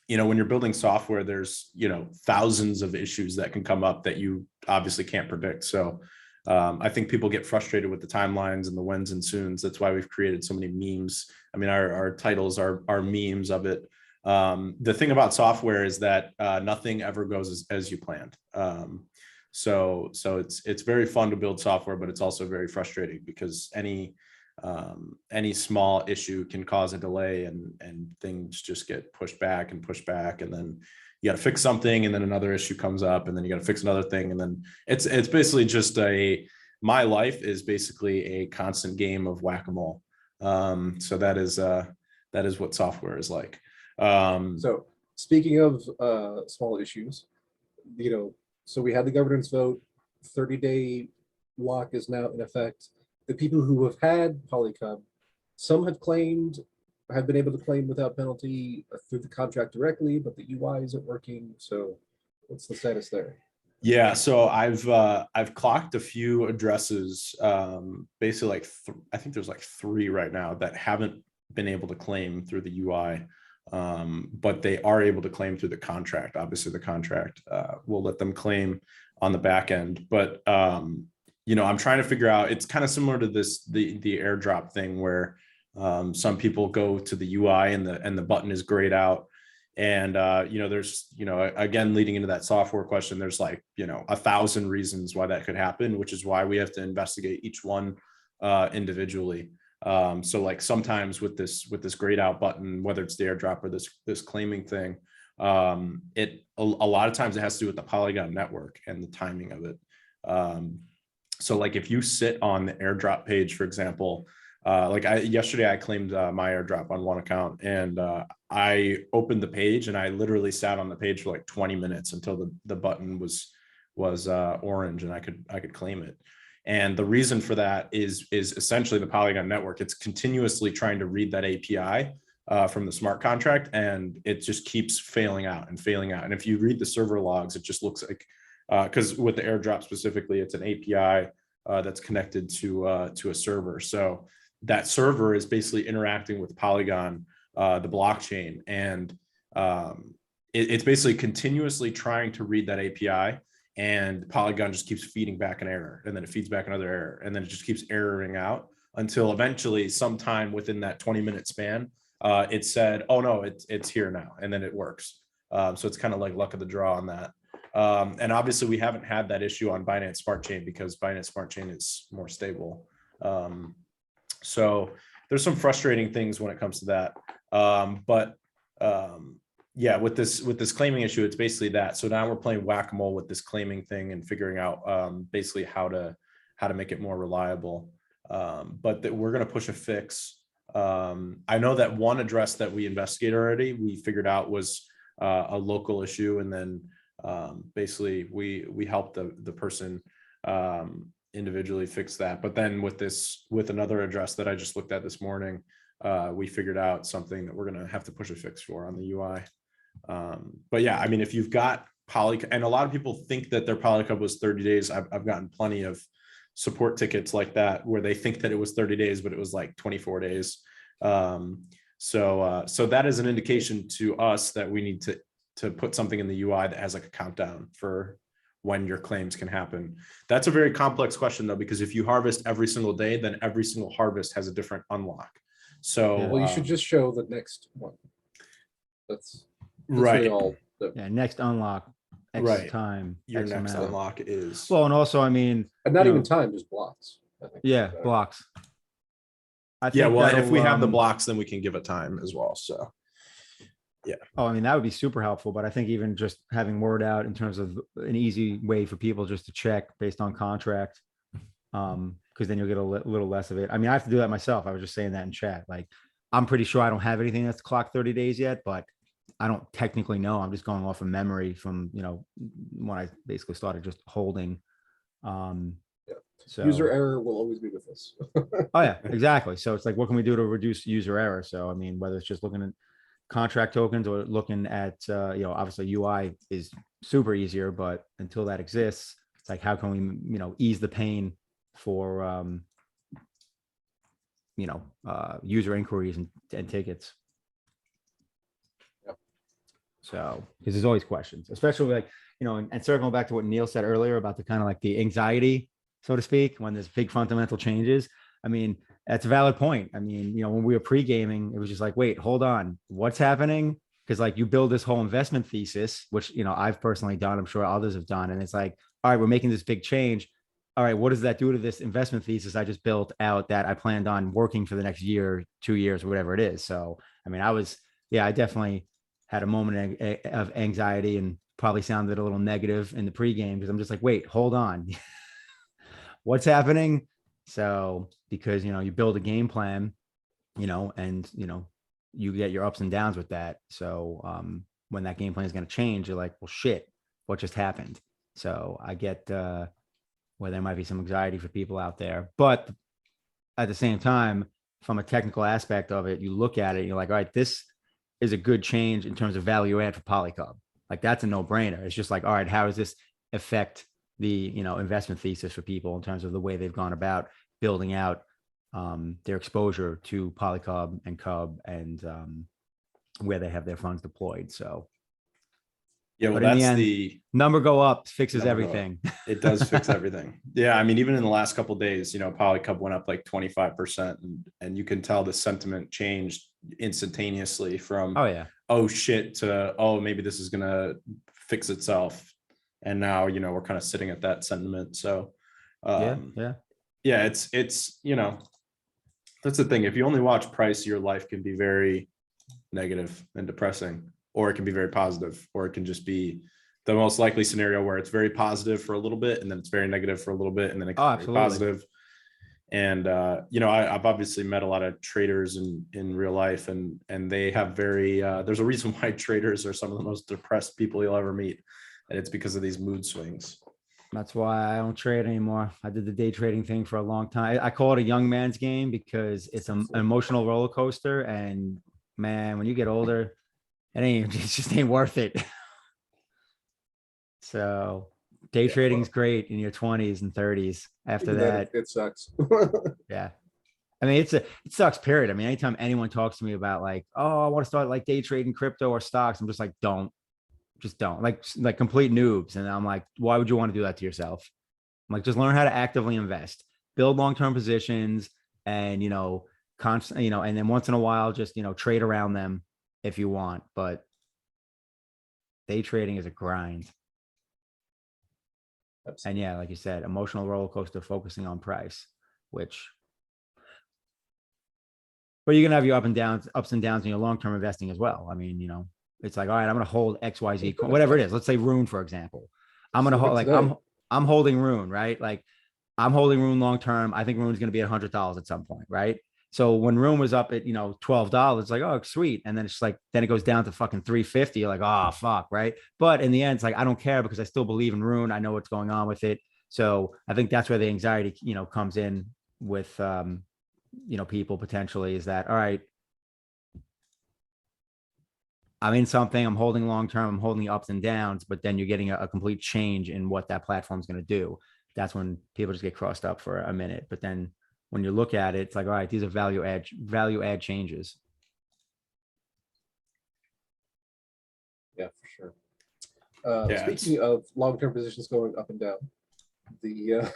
You know, when you're building software, there's, you know, thousands of issues that can come up that you obviously can't predict. So I think people get frustrated with the timelines and the whens and soons. That's why we've created so many memes. I mean, our titles are memes of it. The thing about software is that nothing ever goes as you planned. So it's very fun to build software, but it's also very frustrating because any small issue can cause a delay, and things just get pushed back, and then you got to fix something, and then another issue comes up, and then you got to fix another thing, and then it's basically just my life is basically a constant game of whack-a-mole. So that is what software is like. So speaking of small issues, you know, so we had the governance vote, 30-day lock is now in effect. The people who have had PolyCUB, some have been able to claim without penalty through the contract directly, but the UI isn't working. So what's the status there? Yeah, so I've clocked a few addresses, basically like I think there's like 3 right now that haven't been able to claim through the UI, but they are able to claim through the contract. Obviously, the contract will let them claim on the back end, but you know, I'm trying to figure out. It's kind of similar to the airdrop thing where some people go to the UI and the button is grayed out. And, you know, there's, you know, again, leading into that software question, there's like, you know, 1,000 reasons why that could happen, which is why we have to investigate each one individually. So like sometimes with this grayed out button, whether it's the airdrop or this claiming thing, a lot of times it has to do with the Polygon network and the timing of it. So like if you sit on the airdrop page, for example, like yesterday I claimed my airdrop on one account, and I opened the page and I literally sat on the page for like 20 minutes until the button was orange and I could claim it. And the reason for that is essentially the Polygon network. It's continuously trying to read that API from the smart contract, and it just keeps failing out and failing out. And if you read the server logs, it just looks like, because with the airdrop specifically, it's an API that's connected to a server. So that server is basically interacting with Polygon, the blockchain, and it's basically continuously trying to read that API, and Polygon just keeps feeding back an error, and then it feeds back another error, and then it just keeps erroring out until eventually sometime within that 20-minute span, it said, oh no, it's here now, and then it works. So it's kind of like luck of the draw on that. And obviously we haven't had that issue on Binance Smart Chain because Binance Smart Chain is more stable. So there's some frustrating things when it comes to that. Yeah, with this claiming issue, it's basically that. So now we're playing whack-a-mole with this claiming thing and figuring out basically how to make it more reliable. But that we're going to push a fix. I know that one address that we investigated already, we figured out was a local issue, and then basically we helped the person individually fix that. But then with another address that I just looked at this morning, we figured out something that we're going to have to push a fix for on the UI. But yeah, I mean, if you've got PolyCUB, and a lot of people think that their PolyCUB was 30 days. I've gotten plenty of support tickets like that where they think that it was 30 days, but it was like 24 days. So that is an indication to us that we need to put something in the UI that has like a countdown for when your claims can happen. That's a very complex question though, because if you harvest every single day, then every single harvest has a different unlock. So Well, you should just show the next one. That's right. really all Yeah, next unlock X Right. time. Your X next amount. unlock is Well, and also, I mean, and not you even know, time, just blocks. I think. yeah, blocks. I yeah. think Well, and if we that'll, have the blocks, then we can give it time as well. So yeah. Oh, I mean, that would be super helpful, but I think even just having word out in terms of an easy way for people just to check based on contract, because then you'll get a little less of it. I mean, I have to do that myself. I was just saying that in chat. Like, I'm pretty sure I don't have anything that's clocked 30 days yet, but I don't technically know. I'm just going off of memory from, when I basically started just holding. So User error will always be with us. oh yeah, exactly. So it's like, what can we do to reduce user error? So, I mean, whether it's just looking at contract tokens or looking at, obviously UI is super easier, but until that exists, it's like, how can we, ease the pain for, user inquiries and tickets. Yep. So, because there's always questions, especially like, and circling back to what Neil said earlier about the kind of like the anxiety, so to speak, when there's big fundamental changes. I mean, that's a valid point. I mean, when we were pre-gaming, it was just like, wait, hold on, what's happening? Because like you build this whole investment thesis, which, I've personally done, I'm sure others have done. And it's like, all right, we're making this big change. All right, what does that do to this investment thesis I just built out that I planned on working for the next year, 2 years, or whatever it is? So, I mean, I definitely had a moment of anxiety and probably sounded a little negative in the pregame because I'm just like, wait, hold on. What's happening? So, because, you build a game plan, and, you get your ups and downs with that. So, when that game plan is going to change, you're like, well, shit, what just happened? So I get, where there might be some anxiety for people out there, but at the same time, from a technical aspect of it, you look at it, you're like, all right, this is a good change in terms of value add for PolyCUB. Like that's a no brainer. It's just like, all right, how does this affect the, investment thesis for people in terms of the way they've gone about building out their exposure to PolyCUB and CUB and where they have their funds deployed. So yeah, well, but in the that's end, the number go up fixes number go everything. It does fix everything. Yeah, I mean, even in the last couple of days, PolyCUB went up like 25%, and you can tell the sentiment changed instantaneously from oh shit to oh maybe this is gonna fix itself, and now we're kind of sitting at that sentiment. So yeah, it's that's the thing. If you only watch price, your life can be very negative and depressing, or it can be very positive, or it can just be the most likely scenario where it's very positive for a little bit and then it's very negative for a little bit and then it can be positive. And I've obviously met a lot of traders in real life, and they have very there's a reason why traders are some of the most depressed people you'll ever meet, and it's because of these mood swings. That's why I don't trade anymore. I did the day trading thing for a long time. I call it a young man's game because it's an emotional roller coaster, and man, when you get older, it just ain't worth it. So day trading is great in your 20s and 30s. After that, it sucks. Yeah. I mean, it sucks, period. I mean, anytime anyone talks to me about like, oh, I want to start like day trading crypto or stocks, I'm just like, just don't like complete noobs. And I'm like, why would you want to do that to yourself? I'm like, just learn how to actively invest, build long-term positions, and, constant, and then once in a while, just, trade around them if you want, but day trading is a grind. Absolutely. And yeah, like you said, emotional roller coaster, focusing on price, but you're gonna have your ups and downs in your long-term investing as well. I mean, it's like, all right, I'm gonna hold XYZ, whatever it is. Let's say Rune, for example. I'm gonna hold, like, I'm holding Rune, right? Like, I'm holding Rune long term. I think Rune's gonna be at $100 at some point, right? So when Rune was up at $12, it's like, oh, sweet. And then it's like, then it goes down to fucking 350. You're like, oh fuck, right? But in the end, it's like, I don't care because I still believe in Rune. I know what's going on with it. So I think that's where the anxiety, comes in with people potentially, is that, all right, I'm in something, I'm holding long term, I'm holding the ups and downs, but then you're getting a complete change in what that platform's going to do. That's when people just get crossed up for a minute. But then when you look at it, it's like, all right, these are value add changes. Yeah, for sure. Speaking of long-term positions going up and down, the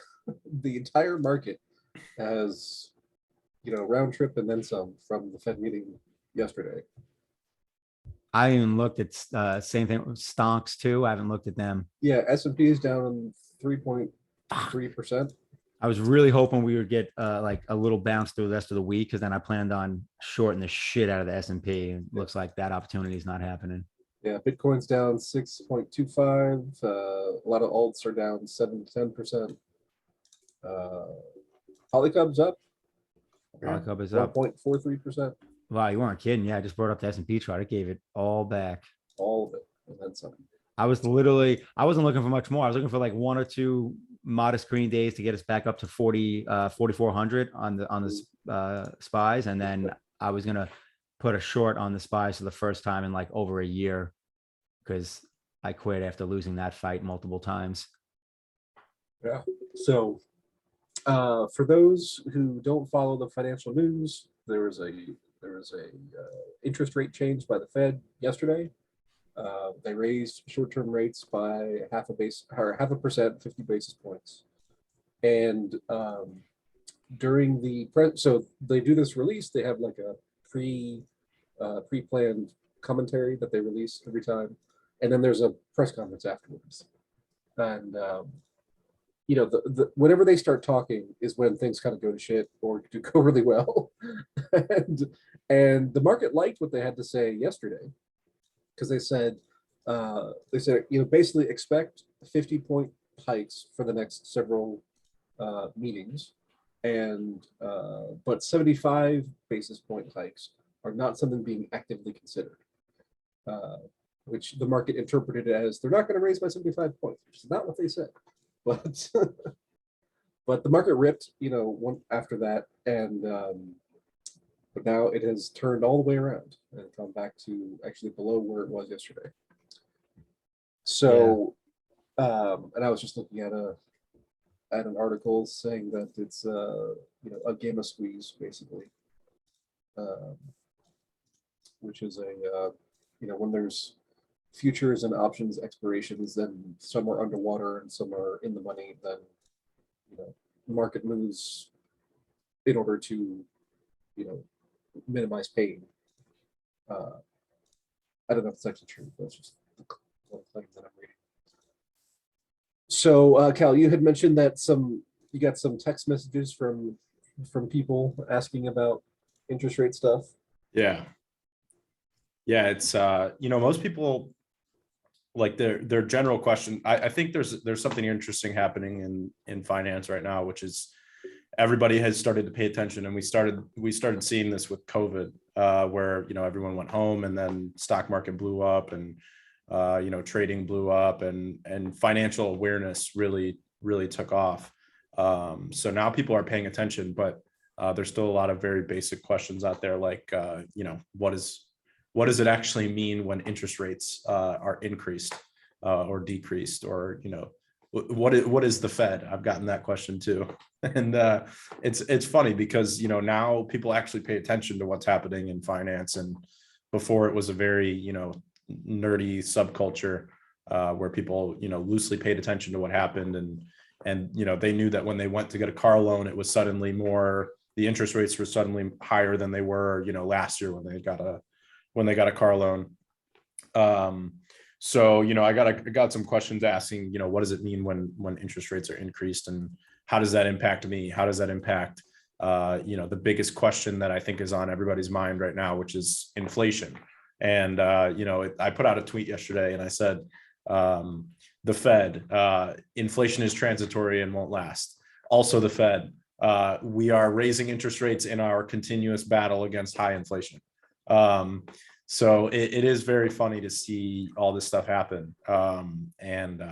the entire market has, round trip and then some from the Fed meeting yesterday. I even looked at same thing with stonks too. I haven't looked at them. Yeah, S&P is down 3.3%. I was really hoping we would get like a little bounce through the rest of the week, because then I planned on shorting the shit out of the S&P. It looks like that opportunity is not happening. Yeah, Bitcoin's down 6.25. A lot of alts are down 7 to 10%. PolyCUB's up. PolyCUB is up 1.43%. Wow, you weren't kidding. Yeah, I just brought up the S&P chart. It gave it all back. All of it, and then some. I wasn't looking for much more. I was looking for like one or two modest green days to get us back up to 4,400 on the SPYs. And then I was going to put a short on the SPYs for the first time in like over a year, because I quit after losing that fight multiple times. Yeah. So for those who don't follow the financial news, there was a interest rate change by the Fed yesterday. They raised short-term rates by half a percent, 50 basis points. And during so they do this release, they have like a pre-planned commentary that they release every time. And then there's a press conference afterwards. And, whenever they start talking is when things kind of go to shit or do go really well. and the market liked what they had to say yesterday, because they said, basically expect 50-point hikes for the next several meetings, and but 75 basis point hikes are not something being actively considered, which the market interpreted as they're not going to raise by 75 points, which is not what they said. But but the market ripped, one after that, and but now it has turned all the way around and come back to actually below where it was yesterday. So, and I was just looking at an article saying that it's a game of squeeze, basically, which is when there's futures and options expirations, then some are underwater and some are in the money, then the market moves in order to minimize pain. I don't know if it's actually true, but it's just one thing that I'm reading. So Cal, you had mentioned that you got some text messages from people asking about interest rate stuff. Yeah, it's most people, like their general question. I think there's something interesting happening in finance right now, which is everybody has started to pay attention, and we started seeing this with COVID, where everyone went home, and then stock market blew up, and trading blew up, and financial awareness really took off. So now people are paying attention, but there's still a lot of very basic questions out there, like what does it actually mean when interest rates are increased or decreased, or what is the Fed? I've gotten that question too. And it's funny because now people actually pay attention to what's happening in finance, and before it was a very nerdy subculture where people loosely paid attention to what happened, and they knew that when they went to get a car loan, it was suddenly more the interest rates were suddenly higher than they were, last year when they got a car loan. So, I got some questions asking, what does it mean when interest rates are increased, and how does that impact me? How does that impact, the biggest question that I think is on everybody's mind right now, which is inflation. And, I put out a tweet yesterday and I said, the Fed, inflation is transitory and won't last. Also the Fed, we are raising interest rates in our continuous battle against high inflation. So it is very funny to see all this stuff happen. And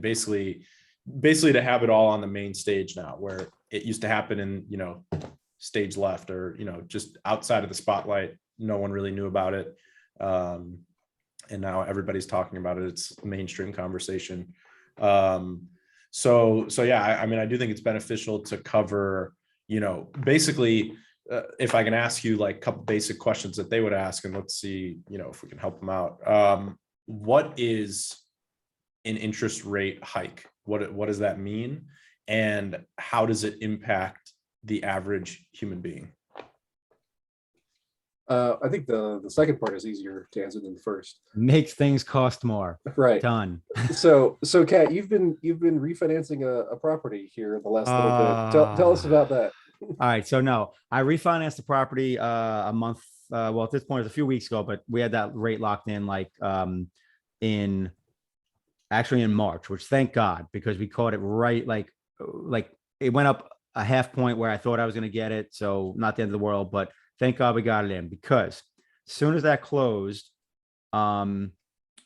basically to have it all on the main stage now, where it used to happen in, stage left, or, just outside of the spotlight. No one really knew about it. And now everybody's talking about it. It's a mainstream conversation. So yeah, I do think it's beneficial to cover, basically, if I can ask you like a couple basic questions that they would ask, and let's see, if we can help them out. What is an interest rate hike? What does that mean? And how does it impact the average human being? I think the second part is easier to answer than the first. Makes things cost more. Right. Done. So Kat, you've been refinancing a property here the last little bit. Tell us about that. All right. So no, I refinanced the property a month. Well, at this point, it's a few weeks ago, but we had that rate locked in like in March, which thank God, because we caught it right. Like it went up a half point where I thought I was going to get it. So not the end of the world, but thank God we got it in, because as soon as that closed, about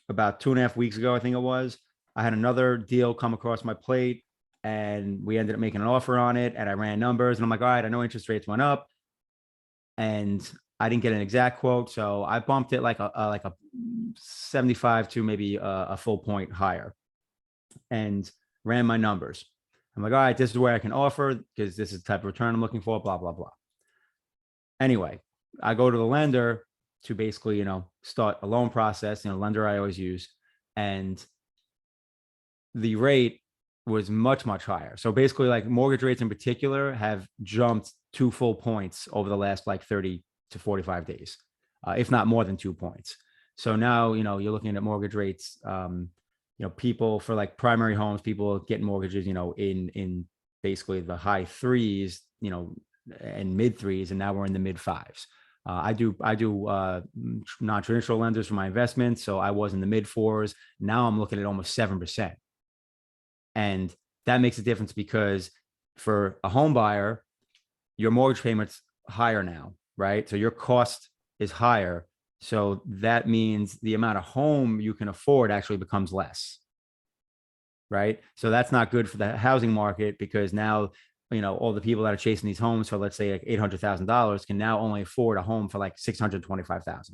2.5 weeks ago, I think it was, I had another deal come across my plate and we ended up making an offer on it, and I ran numbers and I'm like, all right, I know interest rates went up and I didn't get an exact quote. So I bumped it like a 75 to maybe a full point higher and ran my numbers. I'm like, all right, this is where I can offer because this is the type of return I'm looking for, blah, blah, blah. Anyway, I go to the lender to basically, start a loan process, lender I always use. And the rate was much, much higher. So basically, like mortgage rates in particular have jumped 2 full points over the last like 30 to 45 days, if not more than 2 points. So now, you're looking at mortgage rates, people for like primary homes, people getting mortgages, in basically the high threes, and mid threes, and now we're in the mid fives. I do non-traditional lenders for my investments, so I was in the mid fours. Now I'm looking at almost 7%, and that makes a difference because for a home buyer, your mortgage payment's higher now, right? So your cost is higher, so that means the amount of home you can afford actually becomes less, right? So that's not good for the housing market, because now all the people that are chasing these homes for, let's say, like $800,000 can now only afford a home for like $625,000.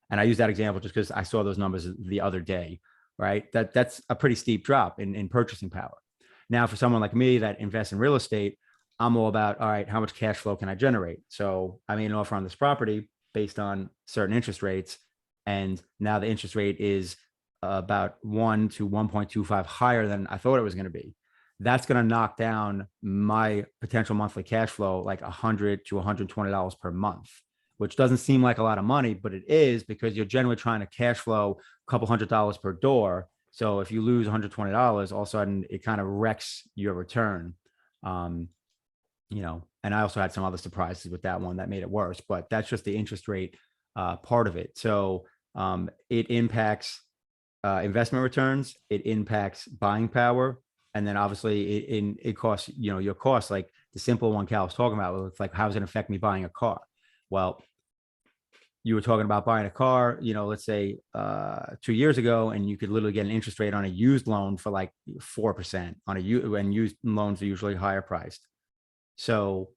And I use that example just because I saw those numbers the other day, right? That's a pretty steep drop in purchasing power. Now, for someone like me that invests in real estate, I'm all about, all right, how much cash flow can I generate? So I made an offer on this property based on certain interest rates. And now the interest rate is about 1 to 1.25 higher than I thought it was going to be. That's going to knock down my potential monthly cash flow like $100 to $120 per month, which doesn't seem like a lot of money, but it is, because you're generally trying to cash flow a couple $100s per door. So if you lose $120, all of a sudden it kind of wrecks your return. And I also had some other surprises with that one that made it worse, but that's just the interest rate part of it. So it impacts investment returns, it impacts buying power. And then obviously it costs, your costs, like the simple one Cal was talking about, it's like, how does it affect me buying a car? Well, you were talking about buying a car, let's say 2 years ago, and you could literally get an interest rate on a used loan for like 4% and used loans are usually higher priced. So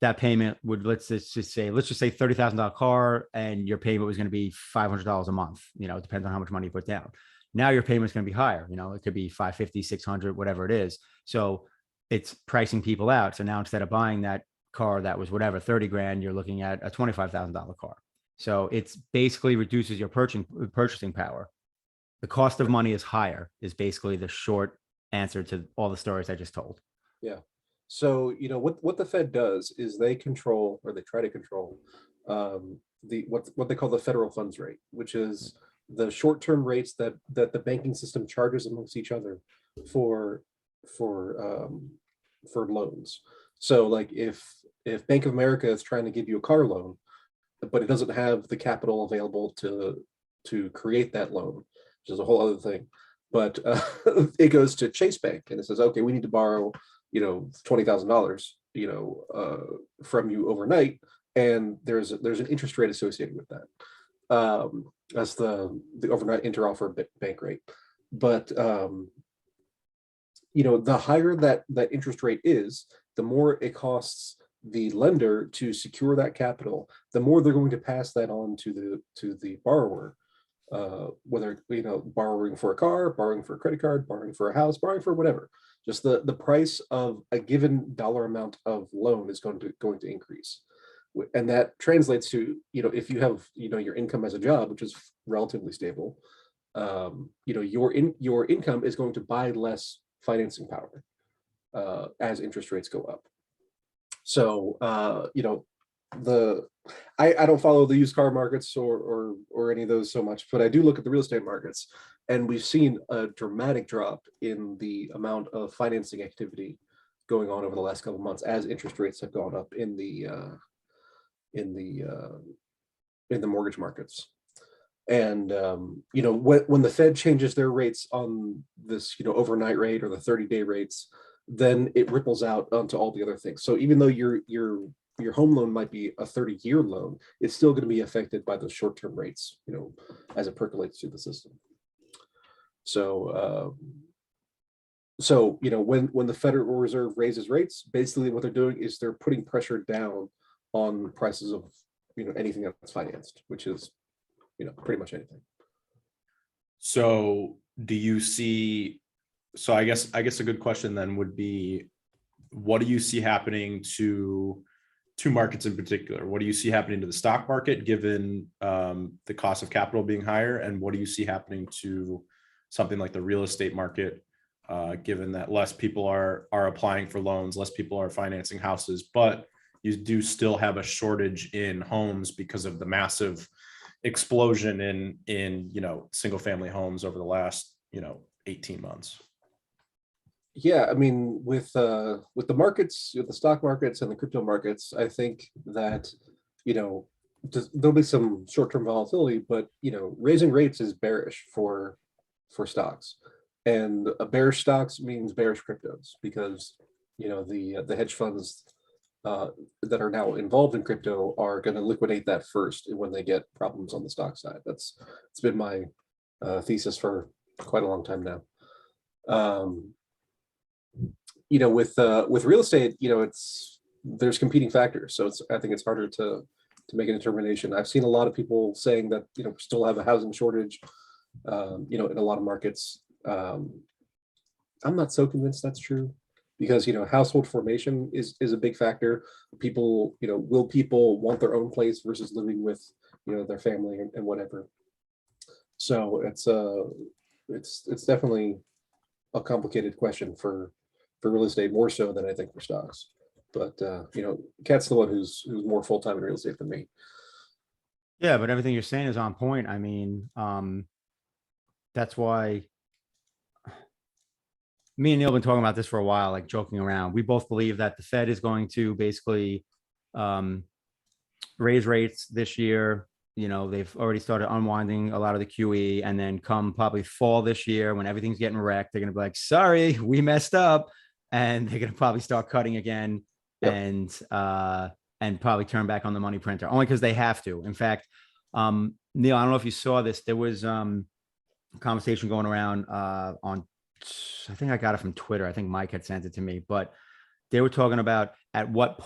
that payment would, let's just say $30,000 car, and your payment was going to be $500 a month. It depends on how much money you put down. Now your payment's going to be higher. It could be $550, $600, whatever it is. So it's pricing people out. So now instead of buying that car that was whatever, 30 grand, you're looking at a $25,000 car. So it's basically reduces your purchasing power. The cost of money is higher is basically the short answer to all the stories I just told. Yeah. So, what the Fed does is they control, or they try to control, what they call the federal funds rate, which is the short-term rates that the banking system charges amongst each other for for loans. So, like if Bank of America is trying to give you a car loan, but it doesn't have the capital available to create that loan, which is a whole other thing. But it goes to Chase Bank and it says, okay, we need to borrow, $20,000, from you overnight, and there's an interest rate associated with that. That's the overnight interoffer bank rate. But the higher that interest rate is, the more it costs the lender to secure that capital, the more they're going to pass that on to the borrower, whether borrowing for a car, borrowing for a credit card, borrowing for a house, borrowing for whatever. Just the price of a given dollar amount of loan is going to increase, and that translates to if you have your income as a job, which is relatively stable, your income is going to buy less financing power as interest rates go up. So I don't follow the used car markets or any of those so much, but I do look at the real estate markets, and we've seen a dramatic drop in the amount of financing activity going on over the last couple of months as interest rates have gone up in the mortgage markets. And when the Fed changes their rates on this overnight rate or the 30-day rates, then it ripples out onto all the other things. So even though your home loan might be a 30-year loan, it's still going to be affected by those short-term rates, as it percolates through the system. So, when the Federal Reserve raises rates, basically what they're doing is they're putting pressure down on prices of, anything that's financed, which is, pretty much anything. So do you see, so I guess a good question then would be, what do you see happening to two markets in particular? What do you see happening to the stock market given the cost of capital being higher? And what do you see happening to something like the real estate market, given that less people are applying for loans, less people are financing houses, but you do still have a shortage in homes because of the massive explosion in single family homes over the last 18 months? Yeah, I mean, with the markets, the stock markets and the crypto markets, I think that there'll be some short-term volatility, but raising rates is bearish for stocks, and a bearish stocks means bearish cryptos, because the hedge funds that are now involved in crypto are going to liquidate that first when they get problems on the stock side. It's been my thesis for quite a long time now. With real estate, there's competing factors, so I think it's harder to make a determination. I've seen a lot of people saying that we still have a housing shortage, in a lot of markets. I'm not so convinced that's true, because household formation is a big factor. People, will people want their own place versus living with their family and whatever. So it's definitely a complicated question for real estate, more so than I think for stocks. But Kat's the one who's more full-time in real estate than me. Yeah, but everything you're saying is on point. I mean, that's why me and Neil have been talking about this for a while, like joking around. We both believe that the Fed is going to basically raise rates this year. They've already started unwinding a lot of the QE, and then come probably fall this year when everything's getting wrecked, they're going to be like, sorry, we messed up. And they're going to probably start cutting again. Yep. And probably turn back on the money printer, only because they have to. In fact, Neil, I don't know if you saw this. There was a conversation going around on, I think I got it from Twitter. I think Mike had sent it to me, but they were talking about at what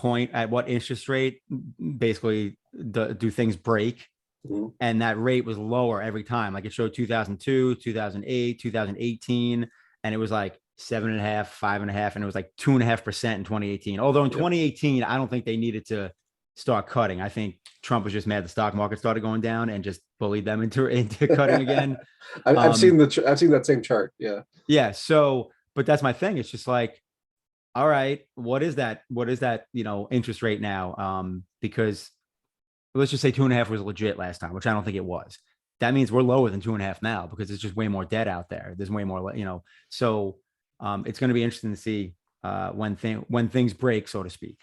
interest rate basically do things break. Mm-hmm. And that rate was lower every time. Like it showed 2002, 2008, 2018, and it was like 7.5%, 5.5%, and it was like 2.5% in 2018. Although in 2018, I don't think they needed to start cutting. I think Trump was just mad the stock market started going down and just bullied them into cutting again. I've seen that same chart. Yeah. Yeah. So, but that's my thing. It's just like, all right, what is that? What is that, interest rate now? Because let's just say 2.5 was legit last time, which I don't think it was. That means we're lower than 2.5 now because there's just way more debt out there. There's way more, so it's going to be interesting to see when things break, so to speak.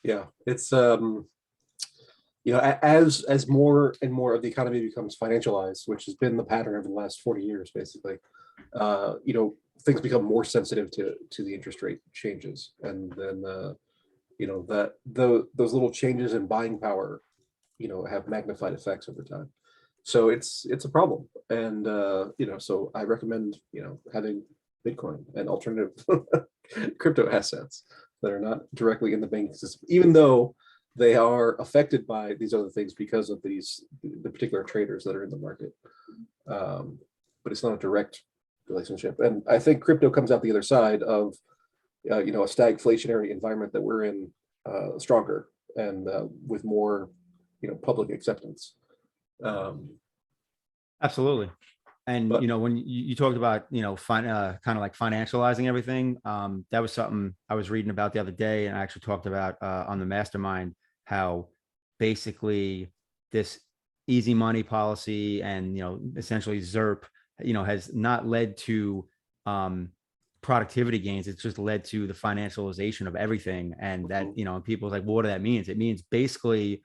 Yeah, it's as more and more of the economy becomes financialized, which has been the pattern over the last 40 years, basically, things become more sensitive to the interest rate changes, and then those little changes in buying power, have magnified effects over time. So it's a problem, and so I recommend having Bitcoin and alternative crypto assets that are not directly in the banking system, even though they are affected by these other things because of the particular traders that are in the market. But it's not a direct relationship. And I think crypto comes out the other side of, a stagflationary environment that we're in, stronger and with more, public acceptance. Absolutely. And, But- when you talked about, kind of like financializing everything, that was something I was reading about the other day. And I actually talked about on the mastermind, how basically this easy money policy and, essentially ZERP, has not led to productivity gains. It's just led to the financialization of everything. And that, people are like, well, what does that mean? It means basically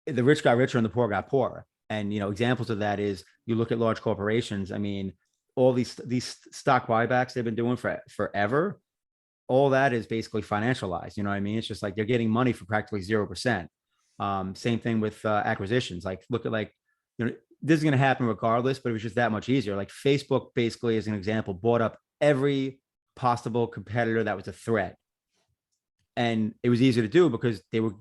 the rich got richer and the poor got poorer. And, examples of that is you look at large corporations. I mean, all these stock buybacks they've been doing for forever. All that is basically financialized. You know what I mean? It's just like they're getting money for practically 0%. Same thing with acquisitions. Like, look at this is going to happen regardless, but it was just that much easier. Like Facebook, basically, as an example, bought up every possible competitor that was a threat. And it was easy to do because they were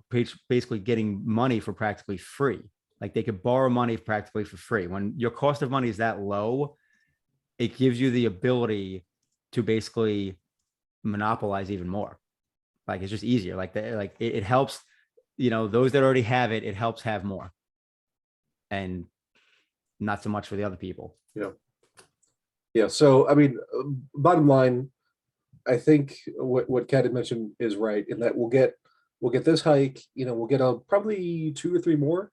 basically getting money for practically free. Like they could borrow money practically for free. When your cost of money is that low, it gives you the ability to basically monopolize even more. Like it's just easier. Like it helps, those that already have it, it helps have more. And not so much for the other people. Yeah. Yeah. So, I mean, bottom line, I think what Kat had mentioned is right in that we'll get this hike, we'll get probably 2 or 3 more.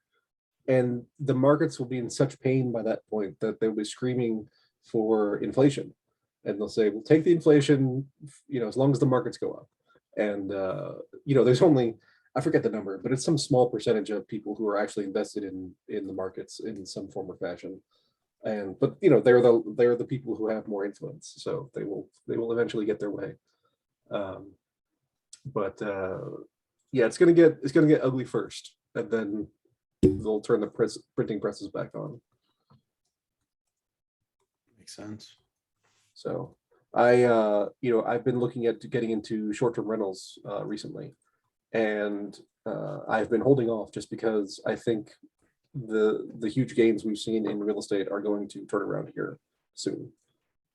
And the markets will be in such pain by that point that they'll be screaming for inflation. And they'll say, we'll take the inflation, as long as the markets go up. And, there's only, I forget the number, but it's some small percentage of people who are actually invested in the markets in some form or fashion. But they're the people who have more influence. So they will eventually get their way. Yeah, it's gonna get ugly first, and then they'll turn the printing presses back on. Makes sense. So I've been looking at getting into short-term rentals recently, and I've been holding off just because I think the huge gains we've seen in real estate are going to turn around here soon.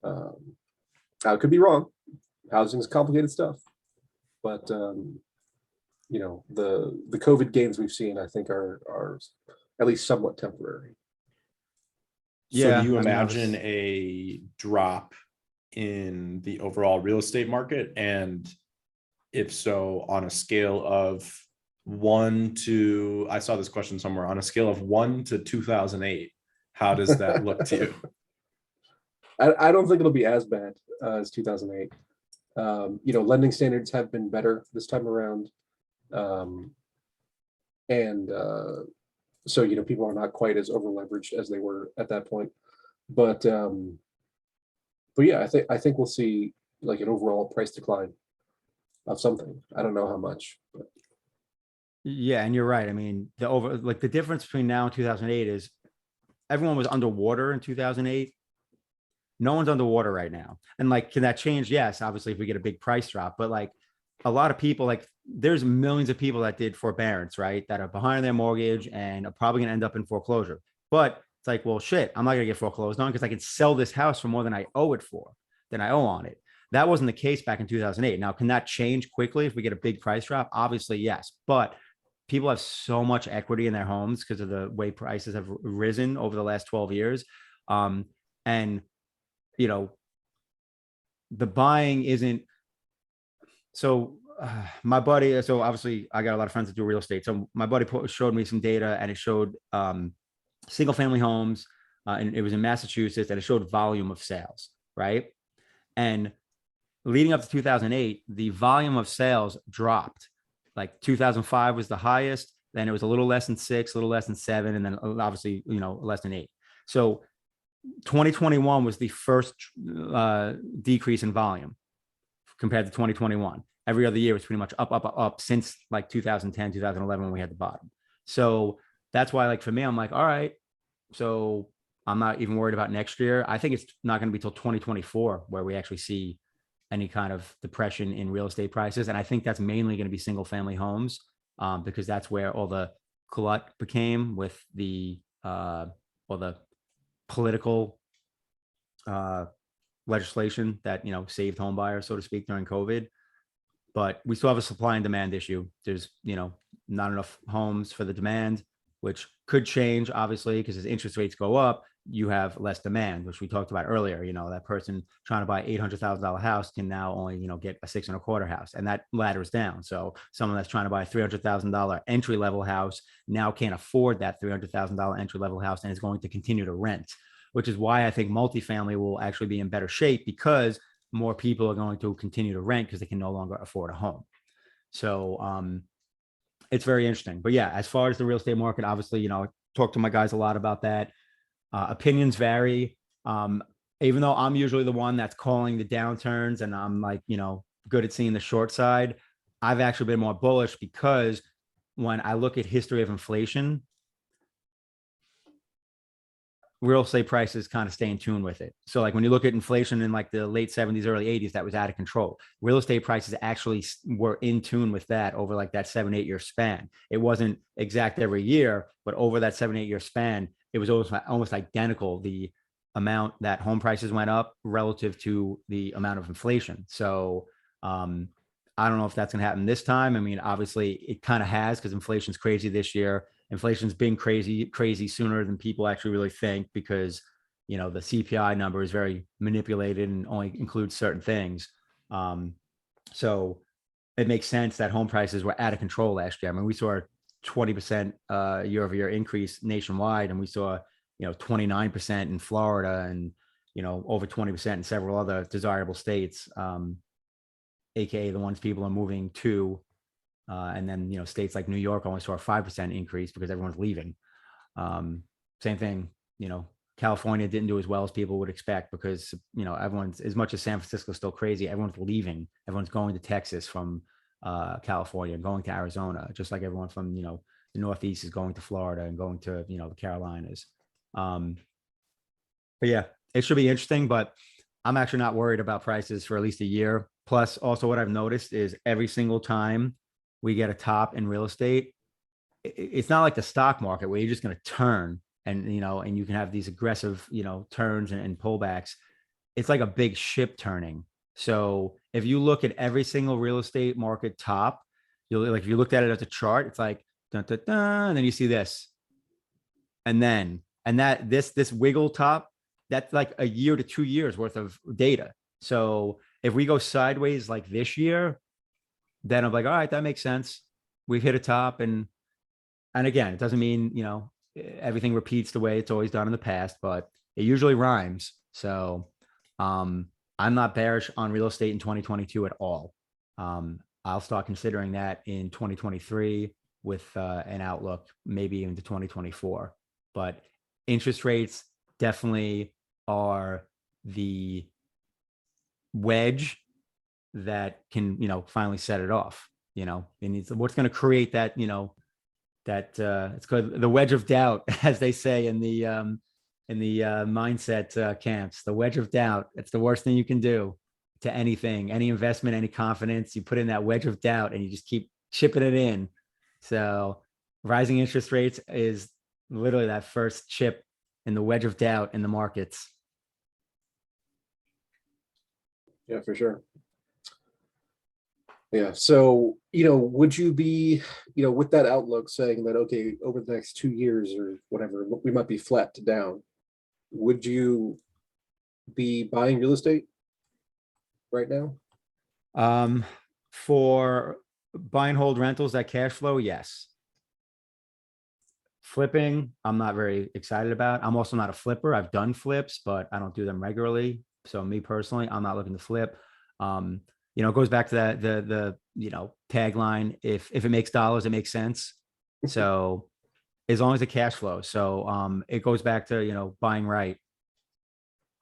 I could be wrong. Housing is complicated stuff, but the COVID gains we've seen, I think, are at least somewhat temporary. So do you imagine a drop in the overall real estate market? And if so, on a scale of 1 to, I saw this question somewhere, on a scale of 1 to 2008, how does that look to you? I don't think it'll be as bad as 2008. Lending standards have been better this time around. So people are not quite as over leveraged as they were at that point, but yeah, I think we'll see like an overall price decline of something. I don't know how much, but. Yeah, and you're right. I mean, the difference between now and 2008 is everyone was underwater in 2008. No one's underwater right now. And can that change? Yes, obviously, if we get a big price drop, but a lot of people, there's millions of people that did forbearance, right? That are behind their mortgage and are probably going to end up in foreclosure. But it's like, well, shit, I'm not going to get foreclosed on because I can sell this house for more than I owe on it. That wasn't the case back in 2008. Now, can that change quickly if we get a big price drop? Obviously, yes. But people have so much equity in their homes because of the way prices have risen over the last 12 years. And, the buying isn't. So my buddy, so obviously I got a lot of friends that do real estate. So my buddy showed me some data, and it showed single family homes, and it was in Massachusetts, and it showed volume of sales, right? And leading up to 2008, the volume of sales dropped. Like 2005 was the highest, then it was a little less than 6, a little less than 7, and then obviously, less than 8. So 2021 was the first decrease in volume compared to 2021. Every other year was pretty much up since like 2010, 2011 when we had the bottom. So that's why, like, for me, I'm like, all right, so I'm not even worried about next year. I think it's not going to be till 2024 where we actually see any kind of depression in real estate prices. And I think that's mainly going to be single family homes, because that's where all the glut became with the political legislation that, saved home buyers, so to speak, during COVID. But we still have a supply and demand issue. There's, not enough homes for the demand, which could change, obviously, because as interest rates go up, you have less demand, which we talked about earlier. That person trying to buy $800,000 house can now only, get a 6.25 house, and that ladders down. So someone that's trying to buy a $300,000 entry level house now can't afford that $300,000 entry level house and is going to continue to rent, which is why I think multifamily will actually be in better shape, because more people are going to continue to rent because they can no longer afford a home. So it's very interesting. But yeah, as far as the real estate market, obviously, I talk to my guys a lot about that. Opinions vary. Even though I'm usually the one that's calling the downturns and I'm like, good at seeing the short side, I've actually been more bullish, because when I look at history of inflation, real estate prices kind of stay in tune with it. So like when you look at inflation in like the late 70s, early 80s, that was out of control. Real estate prices actually were in tune with that over like that 7-8 year span. It wasn't exact every year, but over that 7-8 year span, it was almost identical, the amount that home prices went up relative to the amount of inflation. So I don't know if that's going to happen this time. I mean, obviously it kind of has, because inflation's crazy this year. Inflation's been crazy sooner than people actually really think, because, the CPI number is very manipulated and only includes certain things. So it makes sense that home prices were out of control last year. I mean, we saw a 20% year over year increase nationwide, and we saw, 29% in Florida, and, over 20% in several other desirable states, AKA the ones people are moving to. And then, states like New York only saw a 5% increase because everyone's leaving. Same thing, California didn't do as well as people would expect, because, everyone's, as much as San Francisco is still crazy, everyone's leaving. Everyone's going to Texas from California, going to Arizona, just like everyone from, the Northeast is going to Florida and going to, the Carolinas. But yeah, it should be interesting, but I'm actually not worried about prices for at least a year. Plus, also what I've noticed is every single time we get a top in real estate, it's not like the stock market where you're just going to turn and, and you can have these aggressive, turns and pullbacks. It's like a big ship turning. So if you look at every single real estate market top, you'll, like, if you looked at it as a chart, it's like, dun, dun, dun, and then you see this. And that this wiggle top, that's like a year to 2 years worth of data. So if we go sideways like this year, then I'm like, all right, that makes sense. We've hit a top. And again, it doesn't mean, everything repeats the way it's always done in the past, but it usually rhymes. So I'm not bearish on real estate in 2022 at all. I'll start considering that in 2023 with an outlook, maybe into 2024. But interest rates definitely are the wedge that can, finally set it off. And it's what's going to create that, that it's called the wedge of doubt, as they say in the mindset camps. The wedge of doubt. It's the worst thing you can do to anything, any investment, any confidence. You put in that wedge of doubt and you just keep chipping it in. So rising interest rates is literally that first chip in the wedge of doubt in the markets. Yeah, for sure. Yeah. So, would you be, with that outlook saying that, okay, over the next 2 years or whatever, we might be flat to down, would you be buying real estate? right now? For buy and hold rentals that cash flow, yes. Flipping, I'm not very excited about. I'm also not a flipper. I've done flips, but I don't do them regularly. So me personally, I'm not looking to flip. It goes back to that the tagline. If it makes dollars, it makes sense. So as long as it cash flows. So it goes back to buying right.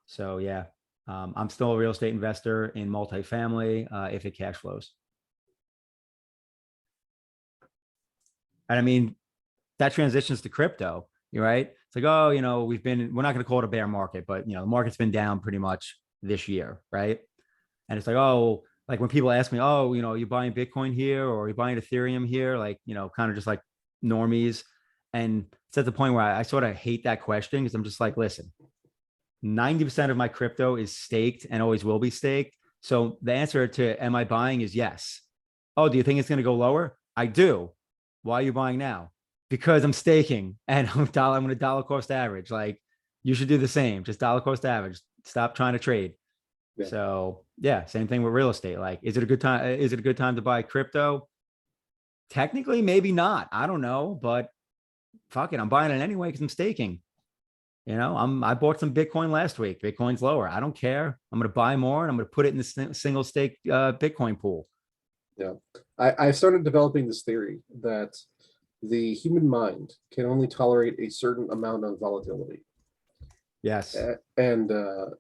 So yeah, I'm still a real estate investor in multifamily if it cash flows. And I mean, that transitions to crypto, right? It's like, oh, we're not going to call it a bear market, but the market's been down pretty much this year, right? And it's like, oh, like when people ask me, oh, you buying Bitcoin here or you buying Ethereum here, like, kind of just like normies. And it's at the point where I sort of hate that question because I'm just like, listen, 90% of my crypto is staked and always will be staked. So the answer to am I buying is yes. Oh, do you think it's going to go lower? I do. Why are you buying now? Because I'm staking and I'm going to dollar cost average. Like you should do the same, just dollar cost average. Stop trying to trade. Yeah. So yeah, same thing with real estate. Like, is it a good time? Is it a good time to buy crypto? Technically, maybe not. I don't know, but fuck it. I'm buying it anyway because I'm staking. I bought some Bitcoin last week. Bitcoin's lower. I don't care. I'm going to buy more and I'm going to put it in the single stake Bitcoin pool. Yeah. I started developing this theory that the human mind can only tolerate a certain amount of volatility. Yes. And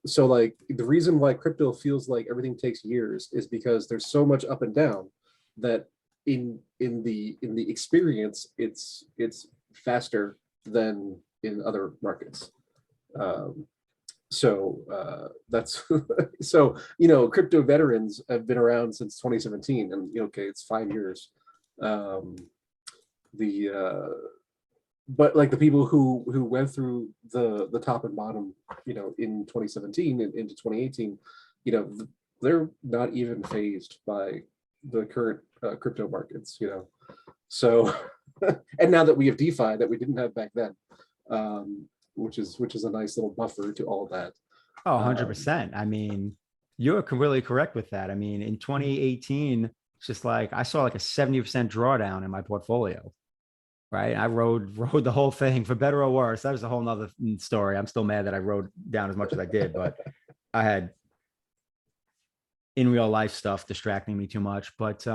so like the reason why crypto feels like everything takes years is because there's so much up and down that in the experience, it's faster than in other markets. That's so crypto veterans have been around since 2017 and okay, it's 5 years. But like the people who went through the top and bottom in 2017 and into 2018, they're not even phased by the current crypto markets, so and now that we have DeFi that we didn't have back then, which is a nice little buffer to all of that. Oh, 100%. I mean, you're really correct with that. I mean, in 2018, it's just like I saw like a 70% drawdown in my portfolio, right? I rode the whole thing for better or worse. That was a whole nother story. I'm still mad that I rode down as much as I did, but I had in real life stuff distracting me too much. But,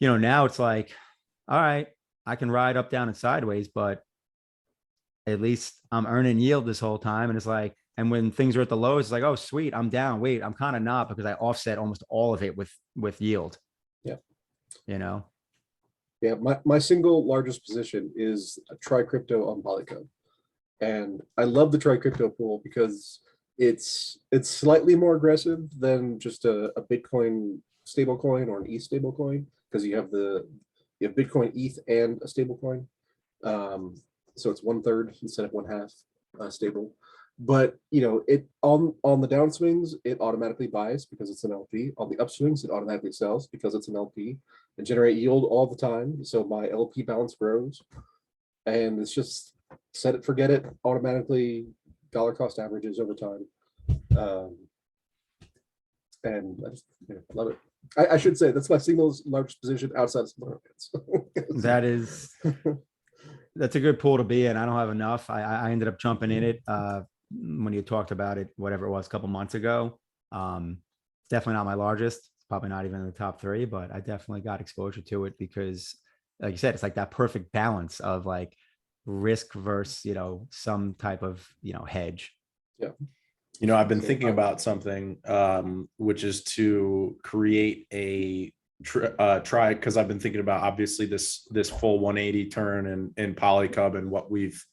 now it's like, all right, I can ride up, down, and sideways, but at least I'm earning yield this whole time. And it's like, and when things are at the lows, it's like, oh, sweet, I'm down. Wait, I'm kind of not because I offset almost all of it with yield. Yeah. Yeah, my single largest position is a try crypto on PolyCUB. And I love the try crypto pool because it's slightly more aggressive than just a Bitcoin stablecoin or an ETH stablecoin because you have Bitcoin, ETH, and a stablecoin. So it's 1/3 instead of 1/2 stable. But it on the downswings, it automatically buys because it's an LP. On the upswings, it automatically sells because it's an LP and generate yield all the time. So my LP balance grows, and it's just set it, forget it, automatically dollar cost averages over time. And I just love it. I should say that's my single largest position outside of markets. That's a good pool to be in. I don't have enough. I ended up jumping in it when you talked about it, whatever it was, a couple months ago. It's definitely not my largest. It's probably not even in the top 3, but I definitely got exposure to it because, like you said, it's like that perfect balance of like risk versus, some type of, hedge. Yeah. I've been thinking about something, which is to create a try, because I've been thinking about obviously this full 180 turn in PolyCUB and what we've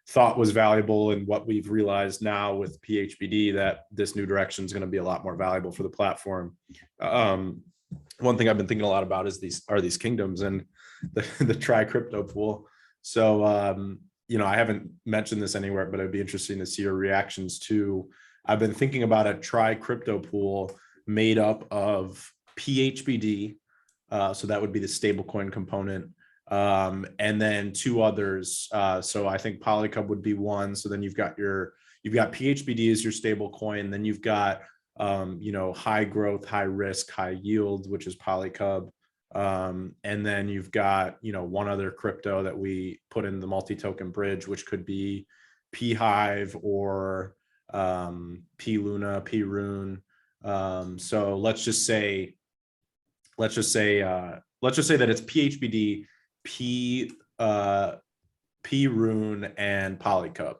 thought was valuable and what we've realized now with PHBD that this new direction is going to be a lot more valuable for the platform. One thing I've been thinking a lot about is these kingdoms and the try crypto pool. So I haven't mentioned this anywhere, but it'd be interesting to see your reactions to. I've been thinking about a try crypto pool made up of PHBD, so that would be the stablecoin component, and then 2 others. So I think PolyCUB would be one. So then you've got PHBD as your stablecoin. Then you've got high growth, high risk, high yield, which is PolyCUB. And then you've got, one other crypto that we put in the multi-token bridge, which could be pHIVE or pLuna, pRune. So let's just say that it's PHBD, pRune, and PolyCUB.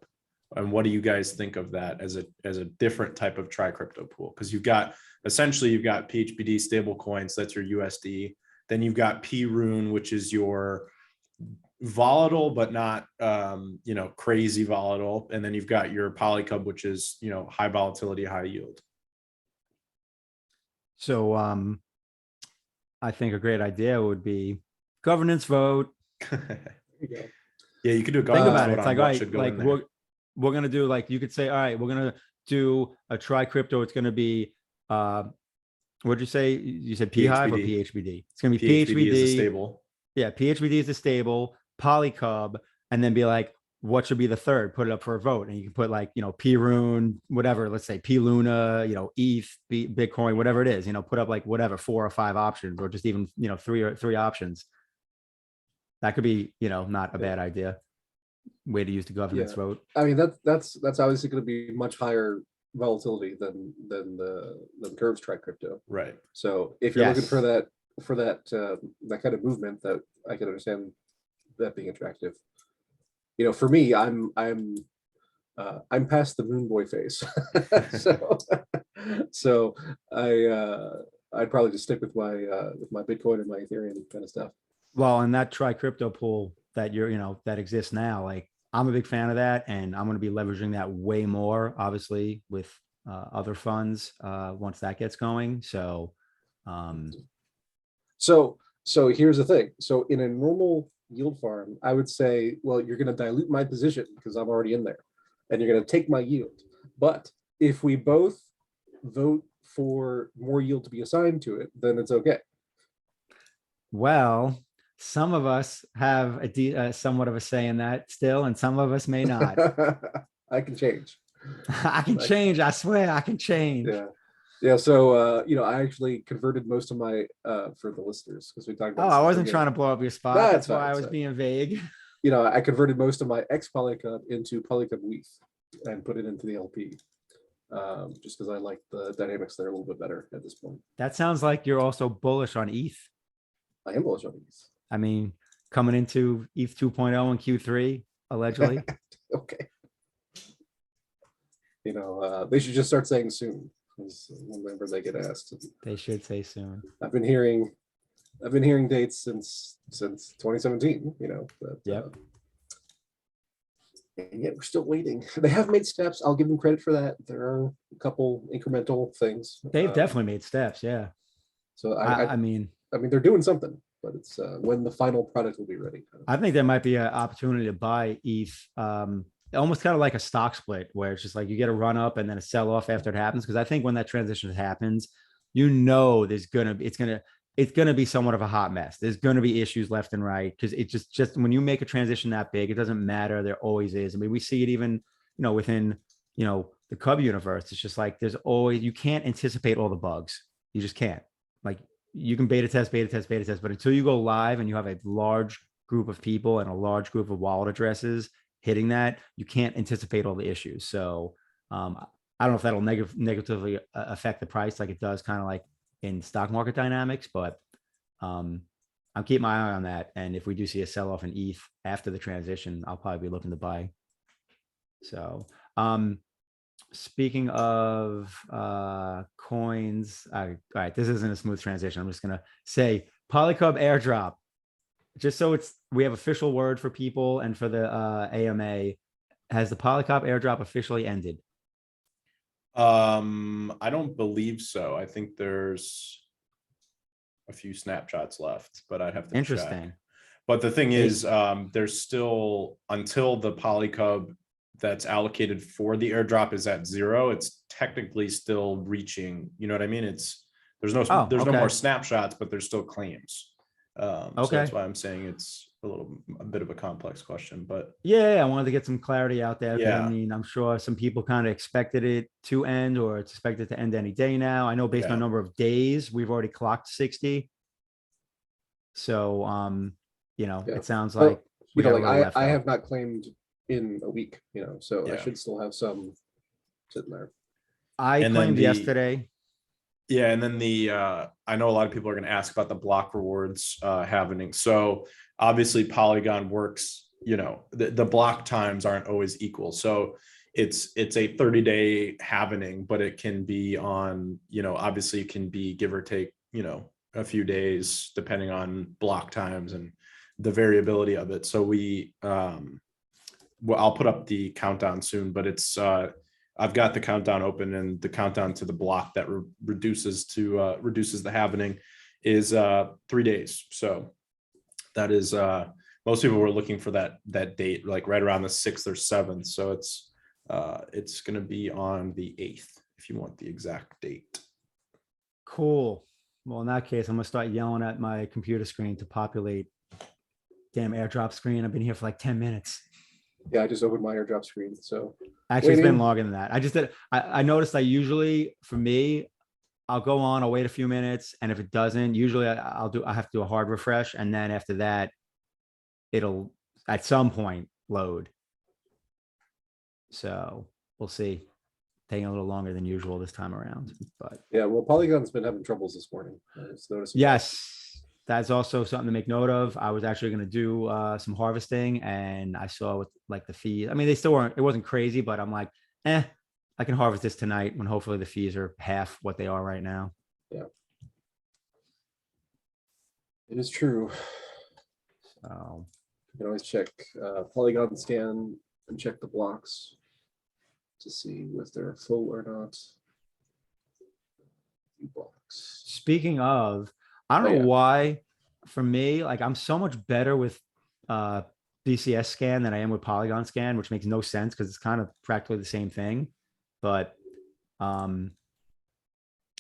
And what do you guys think of that as a different type of crypto pool? Because you've got PHBD stable coins, that's your USD. Then you've got pRune, which is your volatile but not crazy volatile. And then you've got your PolyCUB, which is high volatility, high yield. So I think a great idea would be governance vote. Yeah, you could do a Think governance about it. vote It's on like, what all right, should go like in there. we're gonna do, like, you could say, all right, we're gonna do a crypto. It's gonna be what'd you say? You said pHIVE or PHBD? It's gonna be PHBD. Is a stable. Yeah, PHBD is the stable, PolyCUB, and then be like, what should be the third? Put it up for a vote, and you can put like, pRune, whatever. Let's say pLuna, ETH, Bitcoin, whatever it is. Put up like whatever 4 or 5 options, or just even 3 options. That could be not a bad idea. Way to use the governance vote. I mean, that's obviously going to be much higher volatility than Curve's crypto. Right. So if you're looking for that kind of movement, that I can understand that being attractive. For me, I'm past the moon boy phase, so I'd probably just stick with my Bitcoin and my Ethereum kind of stuff. Well, and that crypto pool that that exists now, like, I'm a big fan of that, and I'm going to be leveraging that way more, obviously, with other funds once that gets going. So here's the thing. So in a normal yield farm, I would say, well, you're going to dilute my position because I'm already in there, and you're going to take my yield. But if we both vote for more yield to be assigned to it, then it's okay. Well, some of us have somewhat of a say in that still, and some of us may not. I can change. I can change. I swear I can change. Yeah. So, I actually converted most of my, for the listeners, because we talked about. Oh, I wasn't trying to blow up your spot. That's why I was being vague. I converted most of my ex-PolyCUB into PolyCUB WETH and put it into the LP, just because I like the dynamics there a little bit better at this point. That sounds like you're also bullish on ETH. I am bullish on ETH. I mean, coming into ETH 2.0 in Q3, allegedly. Okay. They should just start saying soon, because whenever they get asked. They should say soon. I've been hearing dates since 2017. But, yep. And yet we're still waiting. They have made steps. I'll give them credit for that. There are a couple incremental things. They've definitely made steps. Yeah. So I mean, they're doing something, but it's when the final product will be ready. I think there might be an opportunity to buy ETH, almost kind of like a stock split, where it's just like you get a run up and then a sell off after it happens. Because I think when that transition happens, it's gonna be somewhat of a hot mess. There's gonna be issues left and right, because it just when you make a transition that big, it doesn't matter. There always is. I mean, we see it even within the Cub universe. It's just like you can't anticipate all the bugs. You just can't. Like, you can beta test, but until you go live and you have a large group of people and a large group of wallet addresses hitting that, you can't anticipate all the issues. So I don't know if that'll negatively affect the price like it does kind of like in stock market dynamics, but I'm keeping my eye on that. And if we do see a sell-off in ETH after the transition, I'll probably be looking to buy. So speaking of coins, all right, this isn't a smooth transition. I'm just gonna say PolyCUB airdrop, just so we have official word for people and for the AMA. Has the PolyCUB airdrop officially ended? I don't believe so. I think there's a few snapshots left, but I'd have to Interesting. check. But the thing is, there's still, until the PolyCUB that's allocated for the airdrop is at 0, it's technically still reaching, you know what I mean? There's no more snapshots, but there's still claims. So that's why I'm saying a bit of a complex question, but Yeah, I wanted to get some clarity out there. 'Cause Yeah. I mean, I'm sure some people kind of expected it to end, or it's expected to end any day now. I know based on Yeah. number of days, we've already clocked 60. So, Yeah. it sounds Well, like we got a little left I out. have not claimed in a week, so I Yeah. should still have some sitting there. I And then claimed the- yesterday. yeah, and then I know a lot of people are going to ask about the block rewards happening. So obviously Polygon works, the block times aren't always equal. So it's a 30-day happening, but it can be on, obviously it can be give or take, a few days depending on block times and the variability of it. So I'll put up the countdown soon, but it's I've got the countdown open, and the countdown to the block that reduces the happening is 3 days. So that is most people were looking for that date, like right around the 6th or 7th. So it's going to be on the 8th if you want the exact date. Cool. Well, in that case, I'm gonna start yelling at my computer screen to populate damn airdrop screen. I've been here for like 10 minutes. Yeah, I just opened my airdrop screen. So Actually, it's been Waiting. longer than that. I just did. I noticed I usually, for me, I'll go on, I'll wait a few minutes, and if it doesn't, usually I have to do a hard refresh, and then after that, it'll at some point load. So we'll see. Taking a little longer than usual this time around, but yeah, well, Polygon's been having troubles this morning. I just noticed that. yes, that's also something to make note of. I was actually going to do some harvesting, and I saw with like the fees. I mean, they still weren't. It wasn't crazy, but I'm like, I can harvest this tonight when hopefully the fees are half what they are right now. Yeah, it is true. So You can always check Polygon scan and check the blocks to see if they're full or not. Blocks. speaking of, I don't Oh, know yeah. why. For me, like I'm so much better with BCS scan than I am with Polygon scan, which makes no sense because it's kind of practically the same thing. But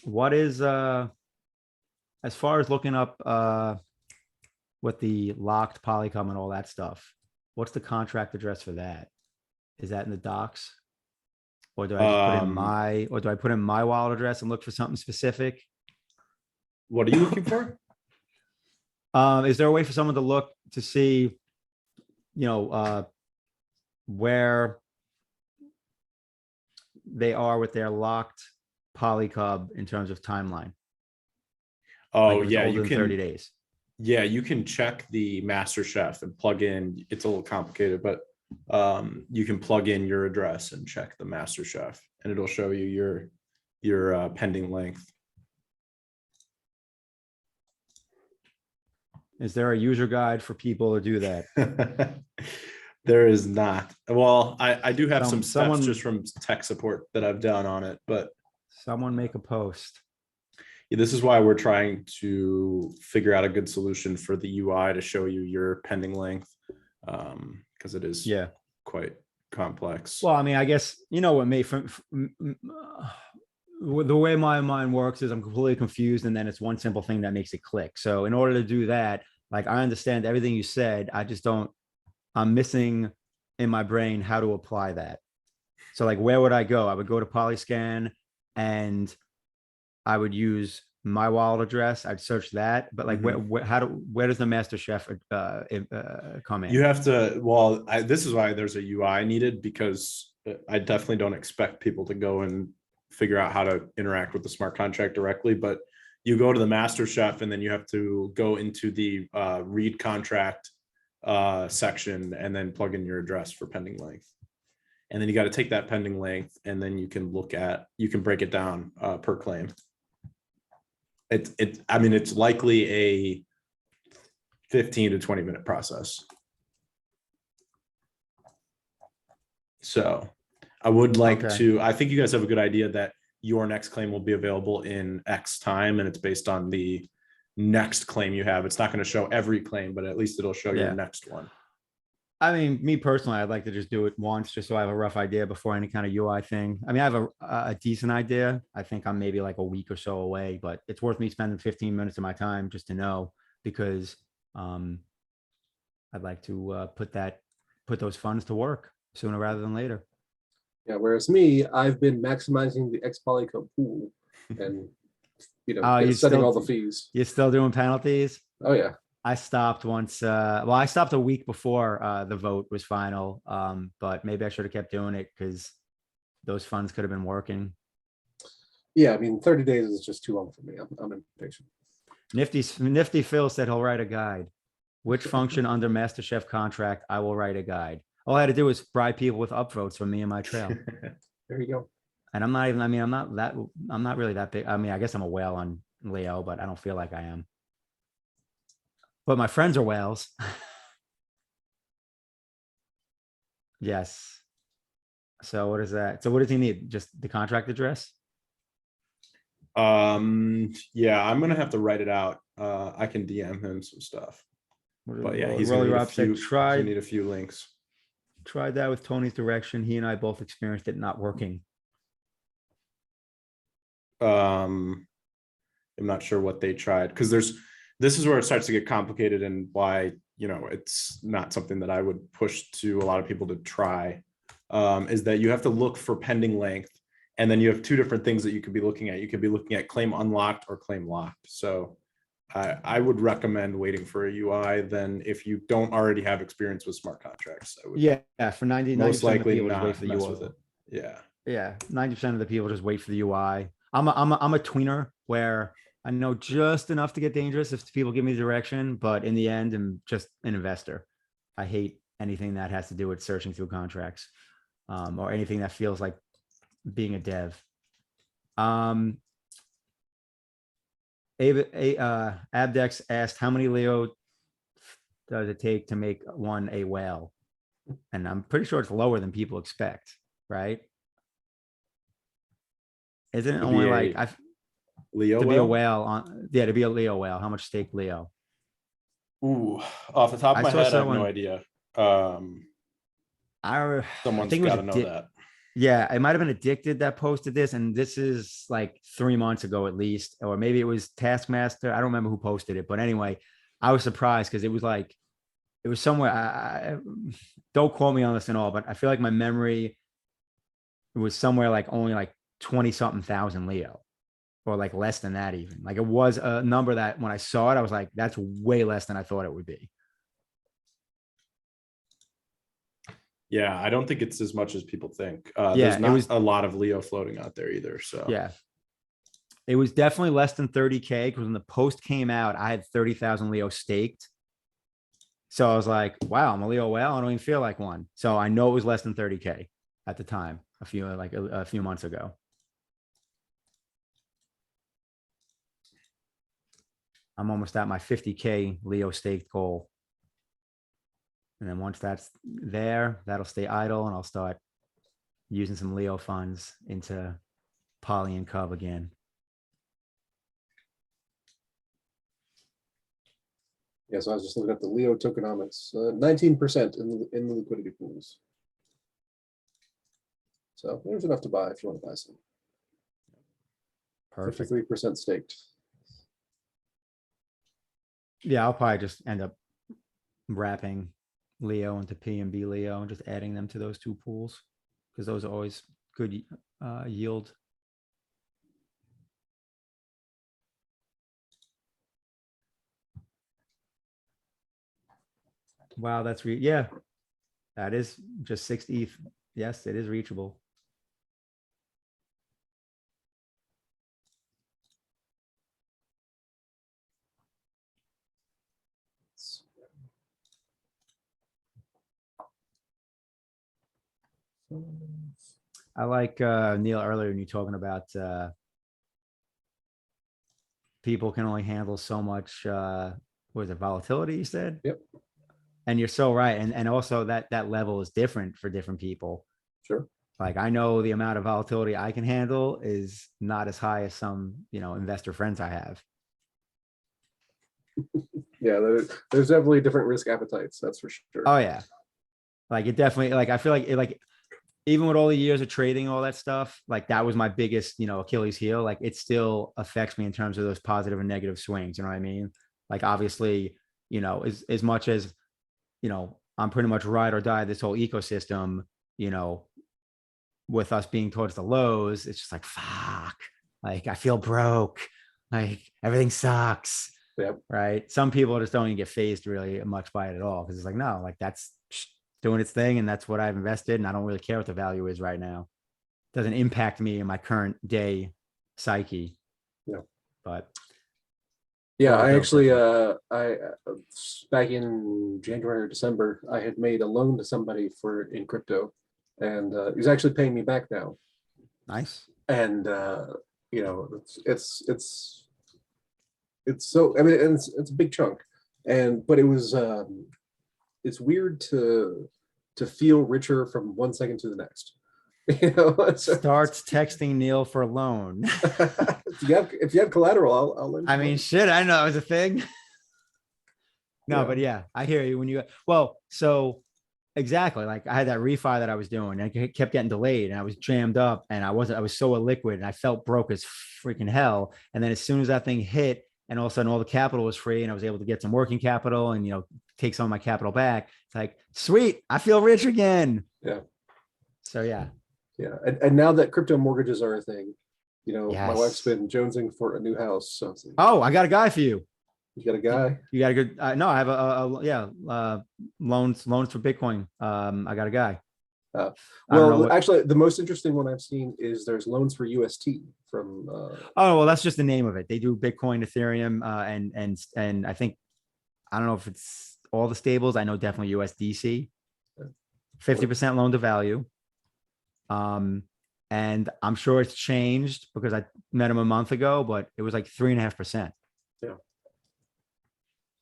what is as far as looking up what the locked PolyCUB and all that stuff, what's the contract address for that? Is that in the docs? Or do I just put in my wallet address and look for something specific? What are you looking for? Is there a way for someone to look to see, where they are with their locked PolyCUB in terms of timeline? Oh, Like if it's yeah, older you than can 30 days. Yeah, you can check the Master Chef and plug in. It's a little complicated, but you can plug in your address and check the Master Chef, and it'll show you your pending length. Is there a user guide for people to do that? There is not. Well, I do have some steps someone- just from tech support that I've done on it, but Someone make a post. this is why we're trying to figure out a good solution for the UI to show you your pending length, because it is quite complex. Well, I mean, I guess, what may the way my mind works is I'm completely confused, and then it's one simple thing that makes it click. So in order to do that, like I understand everything you said, I'm missing in my brain how to apply that. So like, where would I go? I would go to Polyscan and I would use my wallet address. I'd search that, but like, where does the Master Chef come in? You have to. Well, this is why there's a UI needed, because I definitely don't expect people to go and figure out how to interact with the smart contract directly. But you go to the Master Chef, and then you have to go into the read contract section, and then plug in your address for pending length. And then you got to take that pending length, and then you can break it down per claim. I mean, it's likely a 15 to 20 minute process. So I would like to, I think you guys have a good idea that your next claim will be available in X time, and it's based on the next claim you have. It's not going to show every claim, but at least it'll show your next one. I mean, me personally, I'd like to just do it once, just so I have a rough idea before any kind of UI thing. I mean, I have a decent idea. I think I'm maybe like a week or so away, but it's worth me spending 15 minutes of my time just to know, because I'd like to put those funds to work sooner rather than later. Yeah, whereas me, I've been maximizing the PolyCUB pool and, Oh, you setting still- all the fees. You're still doing penalties? Oh, yeah. I stopped once. Well, I stopped a week before the vote was final. But maybe I should have kept doing it because those funds could have been working. Yeah, I mean, 30 days is just too long for me. I'm impatient. Nifty Phil said he'll write a guide. Which function under MasterChef contract I will write a guide. All I had to do was bribe people with upvotes for me and my trail. There you go. And I'm not even, I mean, I'm not really that big. I mean, I guess I'm a whale on Leo, but I don't feel like I am. But my friends are whales. Yes. So what is that? So what does he need? Just the contract address? Yeah, I'm gonna have to write it out. I can DM him some stuff. But yeah, he's gonna need a few, he's gonna need a few links. Tried that with Tony's direction. He and I both experienced it not working. I'm not sure what they tried because this is where it starts to get complicated and why, it's not something that I would push to a lot of people to try, is that you have to look for pending length. And then you have two different things that you could be looking at. You could be looking at claim unlocked or claim locked. So I would recommend waiting for a UI then if you don't already have experience with smart contracts. I would For 90, most likely just not wait for the mess UI. with it. Yeah. Yeah, 90% of the people just wait for the UI. I'm a tweener where I know just enough to get dangerous if people give me direction, but in the end, I'm just an investor. I hate anything that has to do with searching through contracts, or anything that feels like being a dev. Abdex asked, how many Leo does it take to make one a whale? And I'm pretty sure it's lower than people expect, right? Isn't it To only be like a Leo to be a whale? whale on, yeah, to be a Leo whale? How much stake Leo? Ooh, off the top of I my saw head, I have someone- no idea. I Someone's think it was got to know that. Yeah, it might have been Addicted that posted this, and this is like 3 months ago at least, or maybe it was Taskmaster. I don't remember who posted it, but anyway, I was surprised because it was somewhere. I don't quote me on this and all, but I feel like my memory was somewhere like only like 20 something thousand Leo, or like less than that even. Like it was a number that when I saw it, I was like, that's way less than I thought it would be. Yeah, I don't think it's as much as people think. Yeah, There's it not was- a lot of Leo floating out there either. So Yeah. It was definitely less than 30K because when the post came out, I had 30,000 Leo staked. So I was like, wow, I'm a Leo whale. I don't even feel like one. So I know it was less than 30K at the time, a few months ago. I'm almost at my 50K Leo staked goal. And then once that's there, that'll stay idle and I'll start using some Leo funds into Poly and Cub again. Yeah, so I was just looking at the Leo tokenomics, 19% in the liquidity pools. So there's enough to buy if you want to buy some. Perfect. 53% staked. Yeah, I'll probably just end up wrapping Leo into P and B Leo and just adding them to those two pools because those are always good yield. Wow, that's yeah, that is just 60. Yes, it is reachable. I like Neil earlier when you're talking about people can only handle so much what was it, volatility, you said? Yep. And you're so right. And also that level is different for different people. Sure. Like I know the amount of volatility I can handle is not as high as some, investor friends I have. Yeah, there's definitely different risk appetites, that's for sure. Oh yeah. Like it definitely, like I feel like even with all the years of trading, all that stuff, like that was my biggest, Achilles heel. Like it still affects me in terms of those positive and negative swings. You know what I mean? Like obviously, as much as I'm pretty much ride or die this whole ecosystem, with us being towards the lows. It's just like, fuck, like I feel broke, like everything sucks. Yep. Right. Some people just don't even get phased really much by it at all. Cause it's like, no, like that's doing its thing. And that's what I've invested. And I don't really care what the value is right now. It doesn't impact me in my current day psyche. Yeah. But yeah, Well, I no, actually, different. back in January or December, I had made a loan to somebody in crypto, and he's actually paying me back now. Nice. And it's so, I mean, and it's a big chunk, but it was it's weird to feel richer from 1 second to the next. So, Starts texting Neil for a loan. if you have collateral, I'll lend you I mean, money. shit, I know it was a thing. No, Yeah. but yeah, I hear you so exactly. Like I had that refi that I was doing and it kept getting delayed and I was jammed up and I was so illiquid and I felt broke as freaking hell. And then as soon as that thing hit and all of a sudden all the capital was free and I was able to get some working capital and, take some of my capital back. It's like, sweet, I feel rich again. Yeah. So yeah. Yeah. And now that crypto mortgages are a thing, my wife's Yes. been jonesing for a new house. So it's like, Oh, I got a guy for you. you got a guy. You got a good, no, I have loans for Bitcoin. I got a guy. I don't know what, Actually, the most interesting one I've seen is there's loans for UST from. oh, well, that's just the name of it. They do Bitcoin, Ethereum, and I think, I don't know if it's all the stables. I know definitely USDC, 50% loan to value. And I'm sure it's changed because I met him a month ago, but it was like 3.5%. Yeah.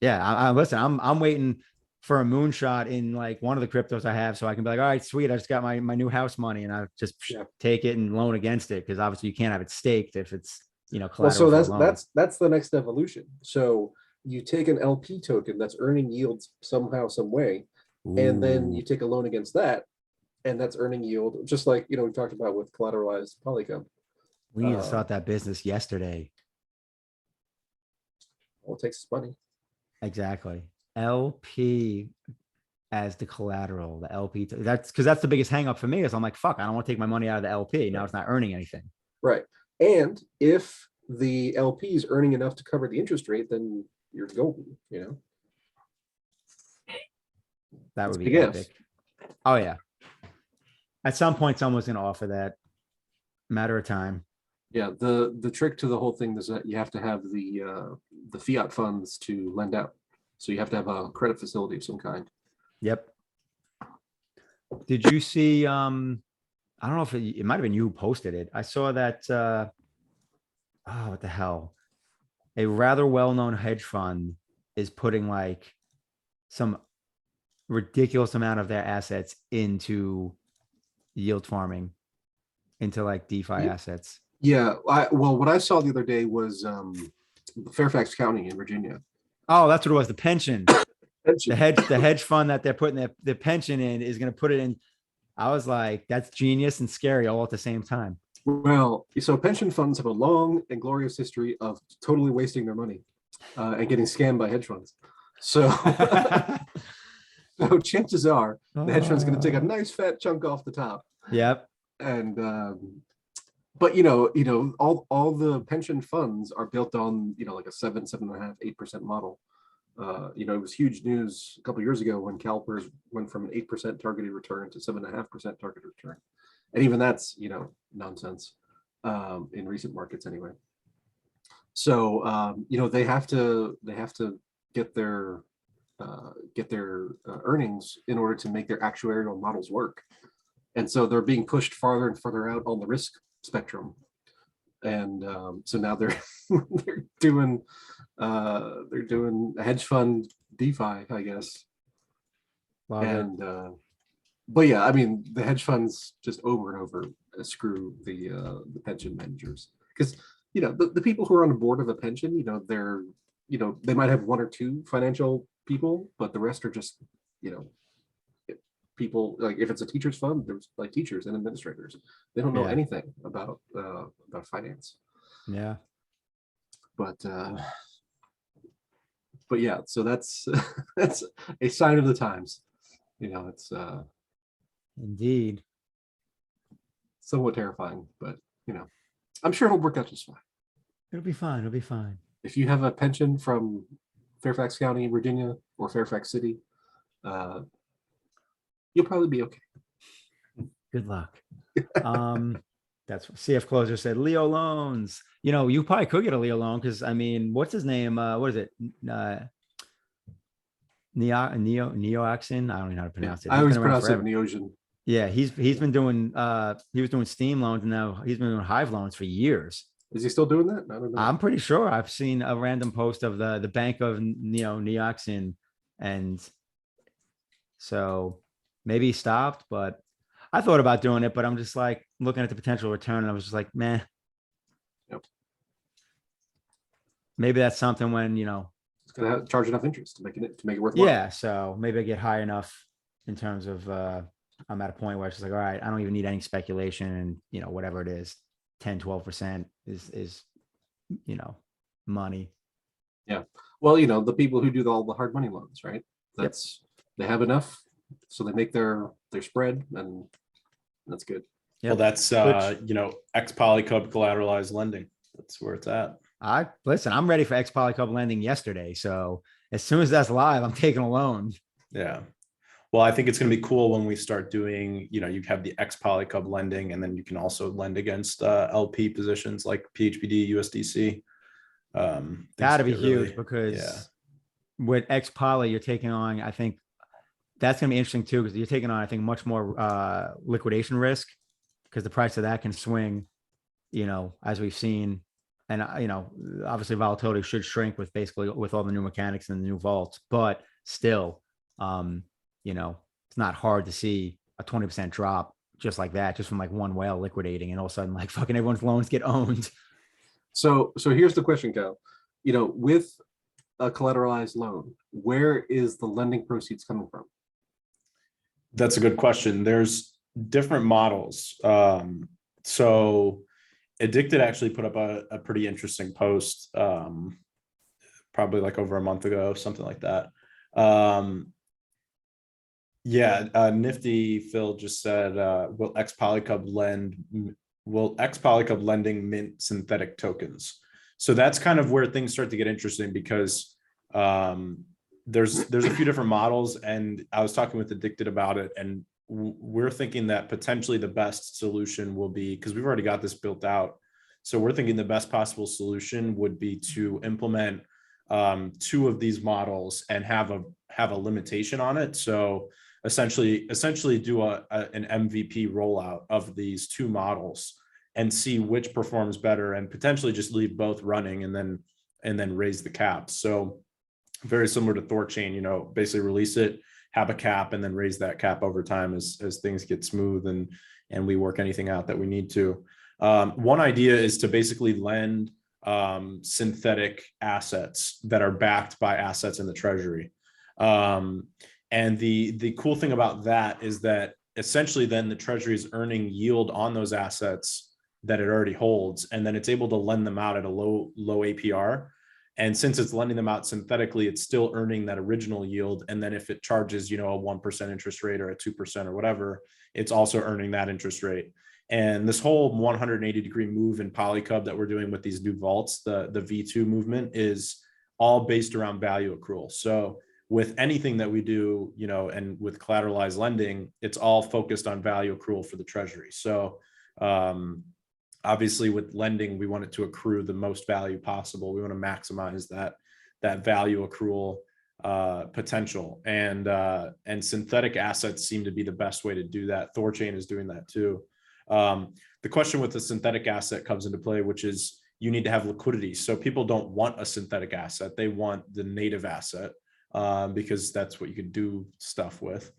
Yeah. I listen, I'm waiting for a moonshot in like one of the cryptos I have. So I can be like, all right, sweet. I just got my new house money and I just take it and loan against it. Cause obviously you can't have it staked if it's, collateral. Well, so for a loan. that's the next evolution. So you take an LP token that's earning yields somehow, some way, and then you take a loan against that, and that's earning yield, just like we talked about with collateralized PolyCUB. We need to start that business yesterday. All it takes is money. Exactly. LP as the collateral, the LP. That's because that's the biggest hang up for me is I'm like, fuck, I don't want to take my money out of the LP. Now it's not earning anything. Right. And if the LP is earning enough to cover the interest rate, then you're golden, That would It's be big if. epic. Oh yeah. At some point, someone's going to offer that. Matter of time. Yeah. The trick to the whole thing is that you have to have the fiat funds to lend out. So you have to have a credit facility of some kind. Yep. Did you see? I don't know if it might have been you who posted it. I saw that. What the hell? A rather well-known hedge fund is putting like some ridiculous amount of their assets into yield farming, into like DeFi assets. Yeah. What I saw the other day was Fairfax County in Virginia. Oh, that's what it was. The pension. The hedge fund that they're putting their pension in is going to put it in. I was like, that's genius and scary all at the same time. Well, so pension funds have a long and glorious history of totally wasting their money and getting scammed by hedge funds. So, so chances are the hedge fund's going to take a nice fat chunk off the top. Yep. And but all the pension funds are built on like a 7.5, 8% model. It was huge news a couple of years ago when CalPERS went from an 8% targeted return to 7.5% targeted return, and even that's nonsense in recent markets anyway. So they have to get their earnings in order to make their actuarial models work, and so they're being pushed farther and further out on the risk spectrum. And so now they're doing a hedge fund DeFi, I guess. And but yeah, I mean the hedge funds just over and over screw the pension managers, because the people who are on the board of a pension, they're they might have one or two financial people, but the rest are just people. Like if it's a teacher's fund, there's like teachers and administrators. They don't know anything about finance. Yeah. But but yeah, so that's that's a sign of the times. It's Indeed. somewhat terrifying, but I'm sure it'll work out just fine. It'll be fine. It'll be fine. If you have a pension from Fairfax County, Virginia, or Fairfax City, you'll probably be okay. Good luck. That's what CF Closer said. Leo loans. You probably could get a Leo loan because I mean, what's his name? What is it? Neoaxin. I don't even know how to pronounce it. I He's always been around pronounce it forever. Neogen. Yeah, he's been doing he was doing Steam loans and now he's been doing Hive loans for years. Is he still doing that? I don't know. I'm pretty sure I've seen a random post of the bank of Neoxin, and so maybe he stopped, but I thought about doing it, but I'm just like looking at the potential return and I was just like, meh. Yep. Maybe that's something when, It's gonna charge enough interest to make it worthwhile. yeah. So maybe I get high enough in terms of I'm at a point where it's just like, all right, I don't even need any speculation and whatever it is, 10-12% is money. Yeah. Well, the people who do all the hard money loans, right? They have enough, so they make their spread, and that's good. Yep. Well, that's ex PolyCUB collateralized lending. That's where it's at. I'm ready for ex PolyCUB lending yesterday. So as soon as that's live, I'm taking a loan. Yeah. Well, I think it's going to be cool when we start doing, you have the ex PolyCUB lending, and then you can also lend against LP positions like PHBD, USDC. That'd be huge because with ex Poly, you're taking on, I think that's going to be interesting too, because you're taking on, I think, much more liquidation risk because the price of that can swing, as we've seen. And, obviously volatility should shrink with all the new mechanics and the new vaults, but still, it's not hard to see a 20% drop just like that, just from like one whale liquidating and all of a sudden like fucking everyone's loans get owned. So here's the question, Cal. With a collateralized loan, where is the lending proceeds coming from? That's a good question. There's different models. So Addicted actually put up a pretty interesting post, probably like over a month ago, something like that. Nifty Phil just said, will ex PolyCUB lending mint synthetic tokens? So that's kind of where things start to get interesting because there's a few different models, and I was talking with Addicted about it, and we're thinking that potentially the best solution will be, because we've already got this built out, so we're thinking the best possible solution would be to implement two of these models and have a limitation on it. So essentially do an MVP rollout of these two models and see which performs better, and potentially just leave both running and then raise the caps. So very similar to ThorChain, basically release it, have a cap, and then raise that cap over time as things get smooth and we work anything out that we need to. One idea is to basically lend synthetic assets that are backed by assets in the treasury. And the cool thing about that is that essentially then the treasury is earning yield on those assets that it already holds, and then it's able to lend them out at a low APR. And since it's lending them out synthetically, it's still earning that original yield. And then if it charges, a 1% interest rate or a 2% or whatever, it's also earning that interest rate. And this whole 180-degree move in PolyCUB that we're doing with these new vaults, the V2 movement, is all based around value accrual. So with anything that we do, and with collateralized lending, it's all focused on value accrual for the treasury. So obviously with lending, we want it to accrue the most value possible. We want to maximize that value accrual potential, and synthetic assets seem to be the best way to do that. ThorChain is doing that too. The question with the synthetic asset comes into play, which is you need to have liquidity. So people don't want a synthetic asset. They want the native asset because that's what you can do stuff with.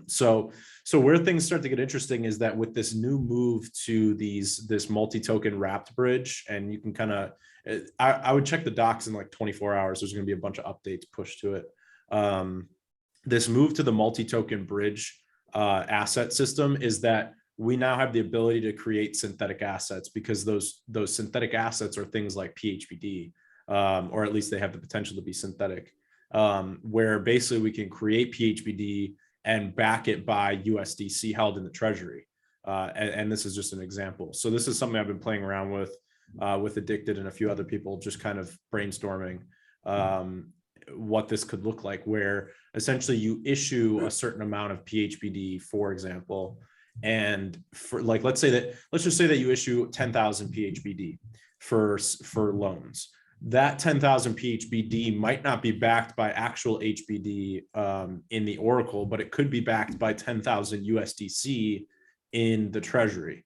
So where things start to get interesting is that with this new move to this multi-token wrapped bridge, and you can kind of, I would check the docs in like 24 hours. There's going to be a bunch of updates pushed to it. This move to the multi-token bridge asset system is that we now have the ability to create synthetic assets, because those synthetic assets are things like PHBD. or at least they have the potential to be synthetic, where basically we can create PHBD and back it by USDC held in the treasury. And this is just an example. So this is something I've been playing around with Addicted and a few other people, just kind of brainstorming what this could look like, where essentially you issue a certain amount of PHBD, for example, and for like, let's just say that you issue 10,000 PHBD for loans. That 10,000 PHBD might not be backed by actual HBD in the Oracle, but it could be backed by 10,000 USDC in the treasury.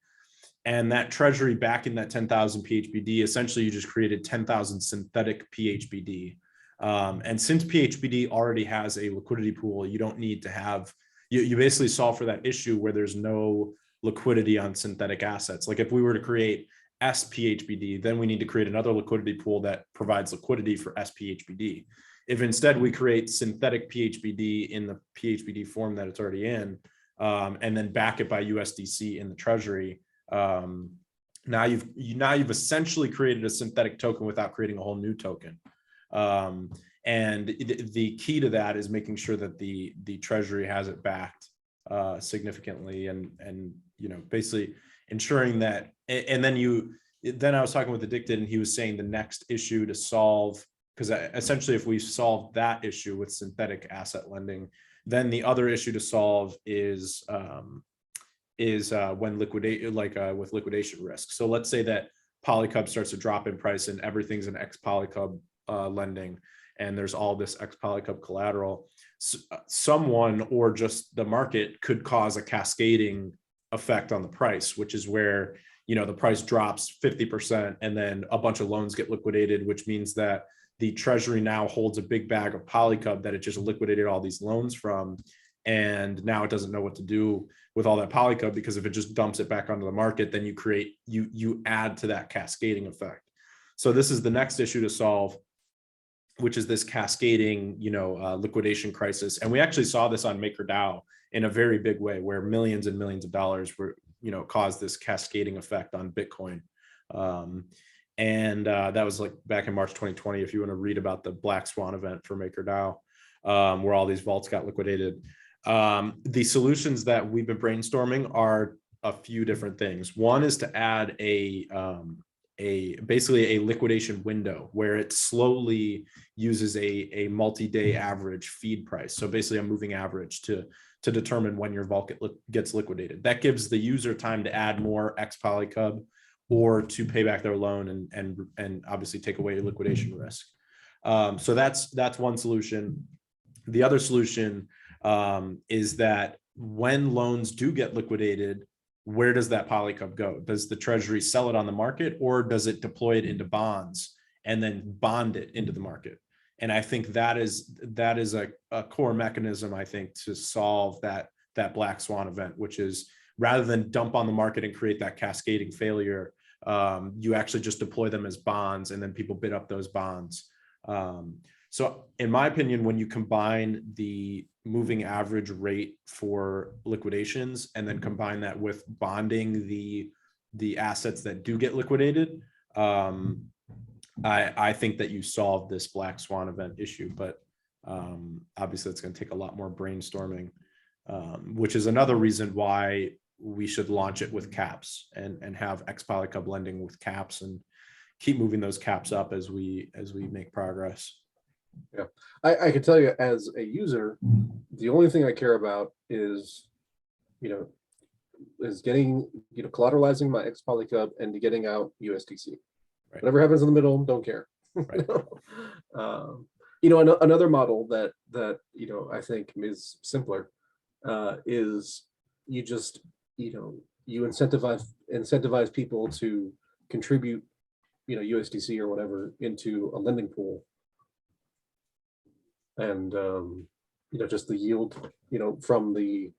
And that treasury backing that 10,000 PHBD, essentially you just created 10,000 synthetic PHBD. And since PHBD already has a liquidity pool, you don't need to have, you basically solve for that issue where there's no liquidity on synthetic assets. Like if we were to create SPHBD, then we need to create another liquidity pool that provides liquidity for SPHBD. If instead we create synthetic PHBD in the PHBD form that it's already in, and then back it by USDC in the treasury, now you've essentially created a synthetic token without creating a whole new token. And the key to that is making sure that the treasury has it backed significantly, and basically ensuring that. And then I was talking with Addicted, and he was saying the next issue to solve, because essentially if we solve that issue with synthetic asset lending, then the other issue to solve is when with liquidation risk. So let's say that PolyCUB starts to drop in price and everything's an ex-PolyCUB lending, and there's all this ex-PolyCUB collateral. Someone or just the market could cause a cascading effect on the price, which is where the price drops 50% and then a bunch of loans get liquidated, which means that the treasury now holds a big bag of PolyCUB that it just liquidated all these loans from, and now it doesn't know what to do with all that PolyCUB, because if it just dumps it back onto the market, then you add to that cascading effect. So this is the next issue to solve, which is this cascading liquidation crisis. And we actually saw this on MakerDAO in a very big way, where millions and millions of dollars were caused this cascading effect on Bitcoin. And that was like back in March 2020, if you want to read about the Black Swan event for MakerDAO, where all these vaults got liquidated. The solutions that we've been brainstorming are a few different things. One is to add basically a liquidation window where it slowly uses a multi-day average feed price. So basically a moving average to determine when your vault gets liquidated. That gives the user time to add more ex-PolyCUB or to pay back their loan and obviously take away liquidation risk. So that's one solution. The other solution is that when loans do get liquidated, where does that PolyCUB go? Does the treasury sell it on the market, or does it deploy it into bonds and then bond it into the market? And I think that is a core mechanism, I think, to solve that Black Swan event, which is rather than dump on the market and create that cascading failure, you actually just deploy them as bonds, and then people bid up those bonds. So in my opinion, when you combine the moving average rate for liquidations and then combine that with bonding the assets that do get liquidated, I think that you solve this Black Swan event issue. But obviously it's going to take a lot more brainstorming, which is another reason why we should launch it with caps and have ex-PolyCUB lending with caps and keep moving those caps up as we make progress. Yeah, I can tell you as a user, the only thing I care about is getting collateralizing my ex-PolyCUB and getting out USDC. Right. Whatever happens in the middle, don't care. Right. Another model that I think is simpler is you just you incentivize people to contribute USDC or whatever into a lending pool. And just the yield from the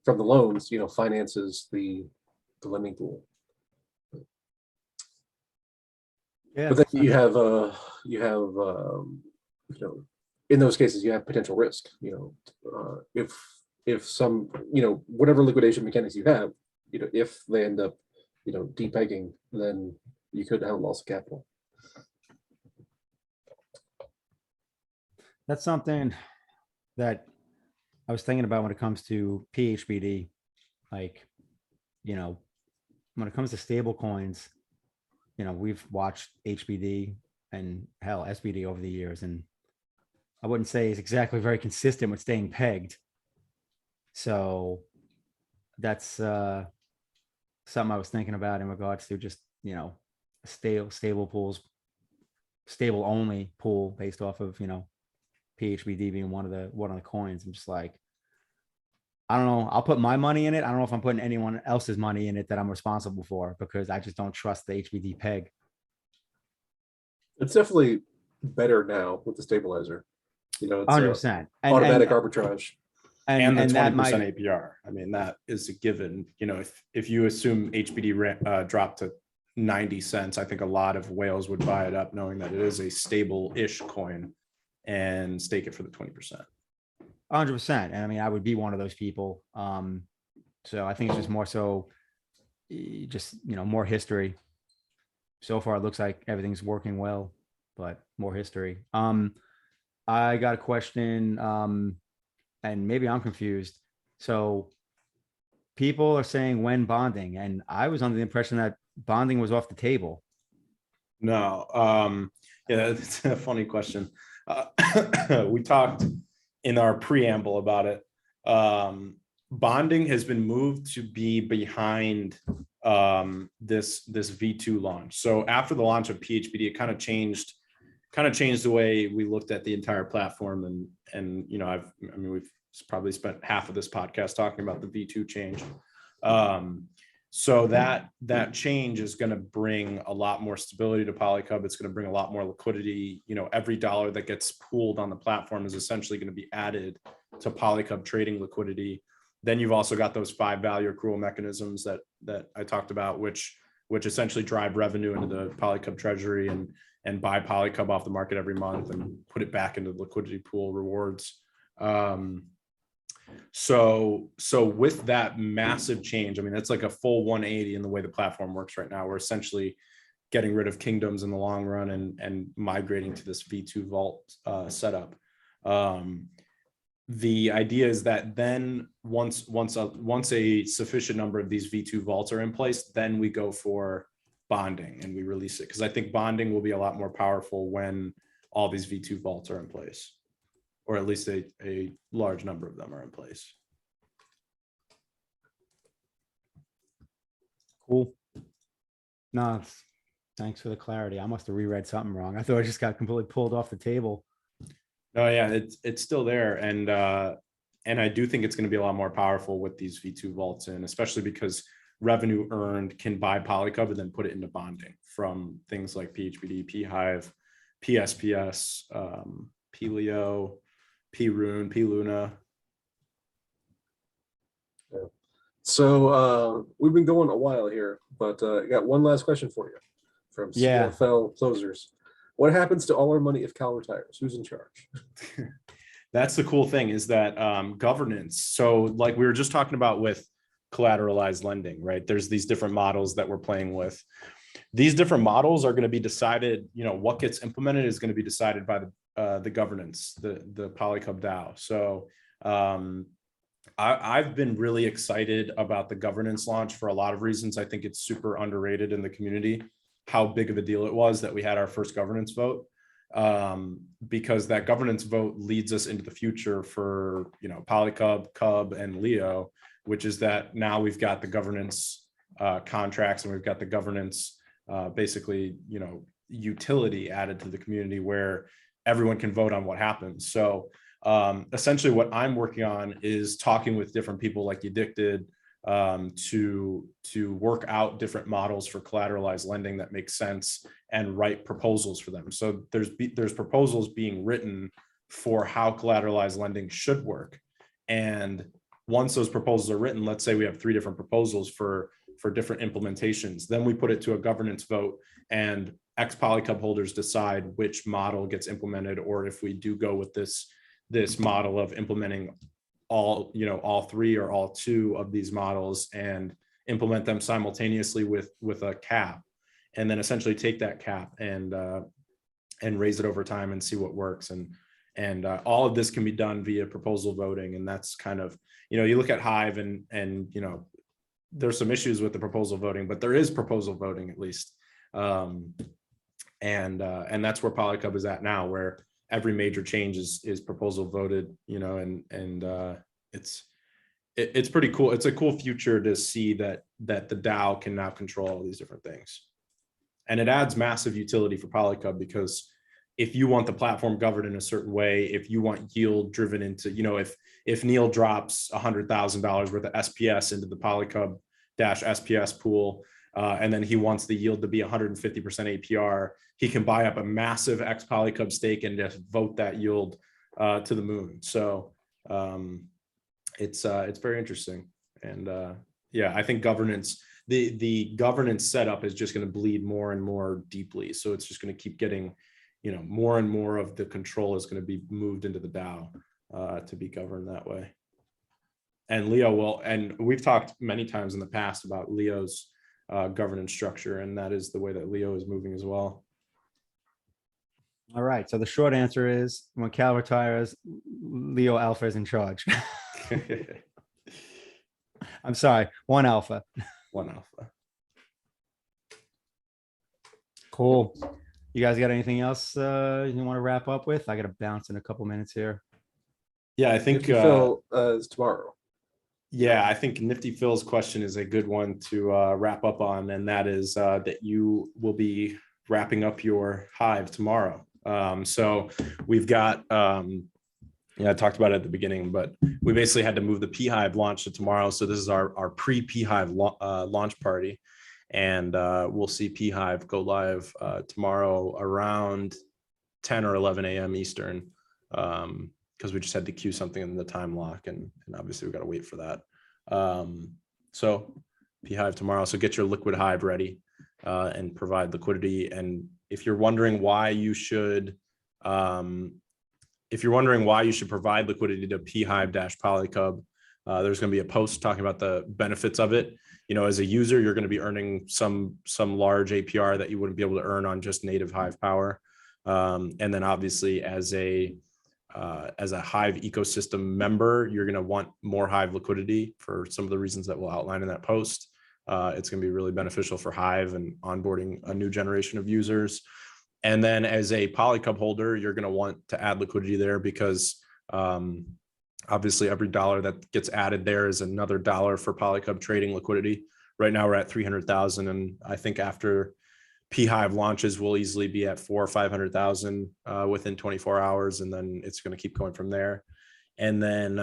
loans finances the lending pool. Yeah, but then you have in those cases you have potential risk. If some whatever liquidation mechanics you have, if they end up depegging, then you could have lost capital. That's something that I was thinking about when it comes to PHBD. Like, you know, when it comes to stable coins, you know, we've watched HBD and hell SBD over the years, and I wouldn't say it's exactly very consistent with staying pegged. So that's something I was thinking about in regards to just, you know, stable pools, stable only pool based off of, you know, PHBD being one of the coins. I'm just like, I don't know. I'll put my money in it. I don't know if I'm putting anyone else's money in it that I'm responsible for, because I just don't trust the HBD peg. It's definitely better now with the stabilizer. You know, it's 100%. automatic arbitrage. And the that 20% might, APR. I mean, that is a given. You know, if you assume HBD dropped to 90 cents, I think a lot of whales would buy it up knowing that it is a stable-ish coin and stake it for the 20%. 100%. And I mean, I would be one of those people. So I think it's just more so, just, you know, more history. So far, it looks like everything's working well, but more history. I got a question, and maybe I'm confused. So people are saying when bonding, and I was under the impression that bonding was off the table. No, yeah, it's a funny question. We talked in our preamble about it. Bonding has been moved to be behind this V2 launch. So after the launch of PHBD, it kind of changed the way we looked at the entire platform. And you know, we've probably spent half of this podcast talking about the V2 change. So that change is going to bring a lot more stability to PolyCUB. It's going to bring a lot more liquidity. You know, every dollar that gets pooled on the platform is essentially going to be added to PolyCUB trading liquidity. Then you've also got those 5 value accrual mechanisms that I talked about, which essentially drive revenue into the PolyCUB treasury and buy PolyCUB off the market every month and put it back into the liquidity pool rewards. So with that massive change, I mean, that's like a full 180 in the way the platform works right now. We're essentially getting rid of kingdoms in the long run and migrating to this V2 vault setup. The idea is that then once a sufficient number of these V2 vaults are in place, then we go for bonding and we release it. Because I think bonding will be a lot more powerful when all these V2 vaults are in place, or at least a large number of them are in place. Cool. No, thanks for the clarity. I must have reread something wrong. I thought I just got completely pulled off the table. Oh yeah, it's still there, and I do think it's going to be a lot more powerful with these V2 vaults in, especially because revenue earned can buy PolyCUB and then put it into bonding from things like PHBD, pHIVE, PSPS, PLEO, PRune, PLuna. Yeah. So we've been going a while here, but I got one last question for you from CFL Closers. What happens to all our money if Cal retires? Who's in charge? That's the cool thing, is that governance. So like we were just talking about with collateralized lending, right? There's these different models that we're playing with. These different models are going to be decided, you know, what gets implemented is going to be decided by the governance, the PolyCUB DAO. So I've been really excited about the governance launch for a lot of reasons. I think it's super underrated in the community how big of a deal it was that we had our first governance vote, because that governance vote leads us into the future for, you know, PolyCUB, CUB, and Leo, which is that now we've got the governance contracts and we've got the governance basically, you know, utility added to the community where everyone can vote on what happens. So essentially what I'm working on is talking with different people like you did, to work out different models for collateralized lending that make sense and write proposals for them. So there's proposals being written for how collateralized lending should work. And once those proposals are written, let's say we have 3 different proposals for different implementations, then we put it to a governance vote and ex-PolyCUB holders decide which model gets implemented, or if we do go with this model of implementing all 3 or all 2 of these models and implement them simultaneously with a cap, and then essentially take that cap and raise it over time and see what works. And And all of this can be done via proposal voting. And that's kind of, you look at Hive and there's some issues with the proposal voting, but there is proposal voting at least. And that's where PolyCUB is at now, where every major change is proposal voted, and it's pretty cool. It's a cool future to see that the DAO can now control all these different things. And it adds massive utility for PolyCUB, because if you want the platform governed in a certain way, if you want yield driven into, if Neil drops $100,000 worth of SPS into the PolyCUB -SPS pool, and then he wants the yield to be 150% APR, he can buy up a massive X PolyCUB stake and just vote that yield to the moon. So it's very interesting. And yeah, I think governance, the governance setup is just going to bleed more and more deeply. So it's just going to keep getting, more and more of the control is going to be moved into the DAO to be governed that way. And Leo will, and we've talked many times in the past about Leo's governance structure, and that is the way that Leo is moving as well. All right. So the short answer is, when Cal retires, Leo Alpha is in charge. I'm sorry, one Alpha. One Alpha. Cool. You guys got anything else you want to wrap up with? I got to bounce in a couple minutes here. Yeah, I think Phil is tomorrow. Yeah, I think Nifty Phil's question is a good one to wrap up on, and that is that you will be wrapping up your Hive tomorrow. So we've got, I talked about it at the beginning, but we basically had to move the pHIVE launch to tomorrow. So this is our pre-pHIVE launch party, and we'll see pHIVE go live tomorrow around 10 or 11 a.m. Eastern. Because we just had to queue something in the time lock, and obviously we got to wait for that. So pHIVE tomorrow. So get your liquid Hive ready and provide liquidity. And if you're wondering why you should, provide liquidity to pHIVE-PolyCUB, there's going to be a post talking about the benefits of it. As a user, you're going to be earning some large APR that you wouldn't be able to earn on just native Hive power. And then obviously as a Hive ecosystem member, you're going to want more Hive liquidity for some of the reasons that we'll outline in that post. It's going to be really beneficial for Hive and onboarding a new generation of users. And then as a PolyCUB holder, you're going to want to add liquidity there, because obviously every dollar that gets added there is another dollar for PolyCUB trading liquidity. Right now we're at 300,000, and I think after pHIVE launches, we'll easily be at 400,000 or 500,000 within 24 hours, and then it's going to keep going from there. And then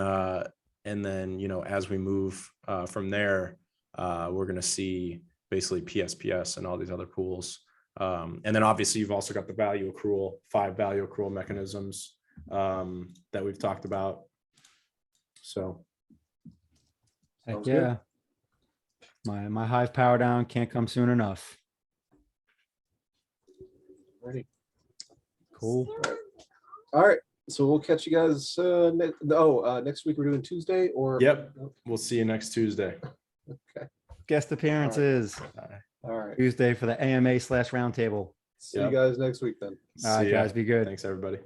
as we move from there, we're going to see basically PSPS and all these other pools. And then obviously you've also got the value accrual, 5 value accrual mechanisms that we've talked about. So Heck yeah. My Hive power down can't come soon enough. Ready. Cool. All right. So we'll catch you guys next week. We're doing Tuesday, or yep, we'll see you next Tuesday. Okay. Guest appearances. All right. Tuesday for the AMA/roundtable. See you guys next week then. All right, guys, be good. Thanks, everybody.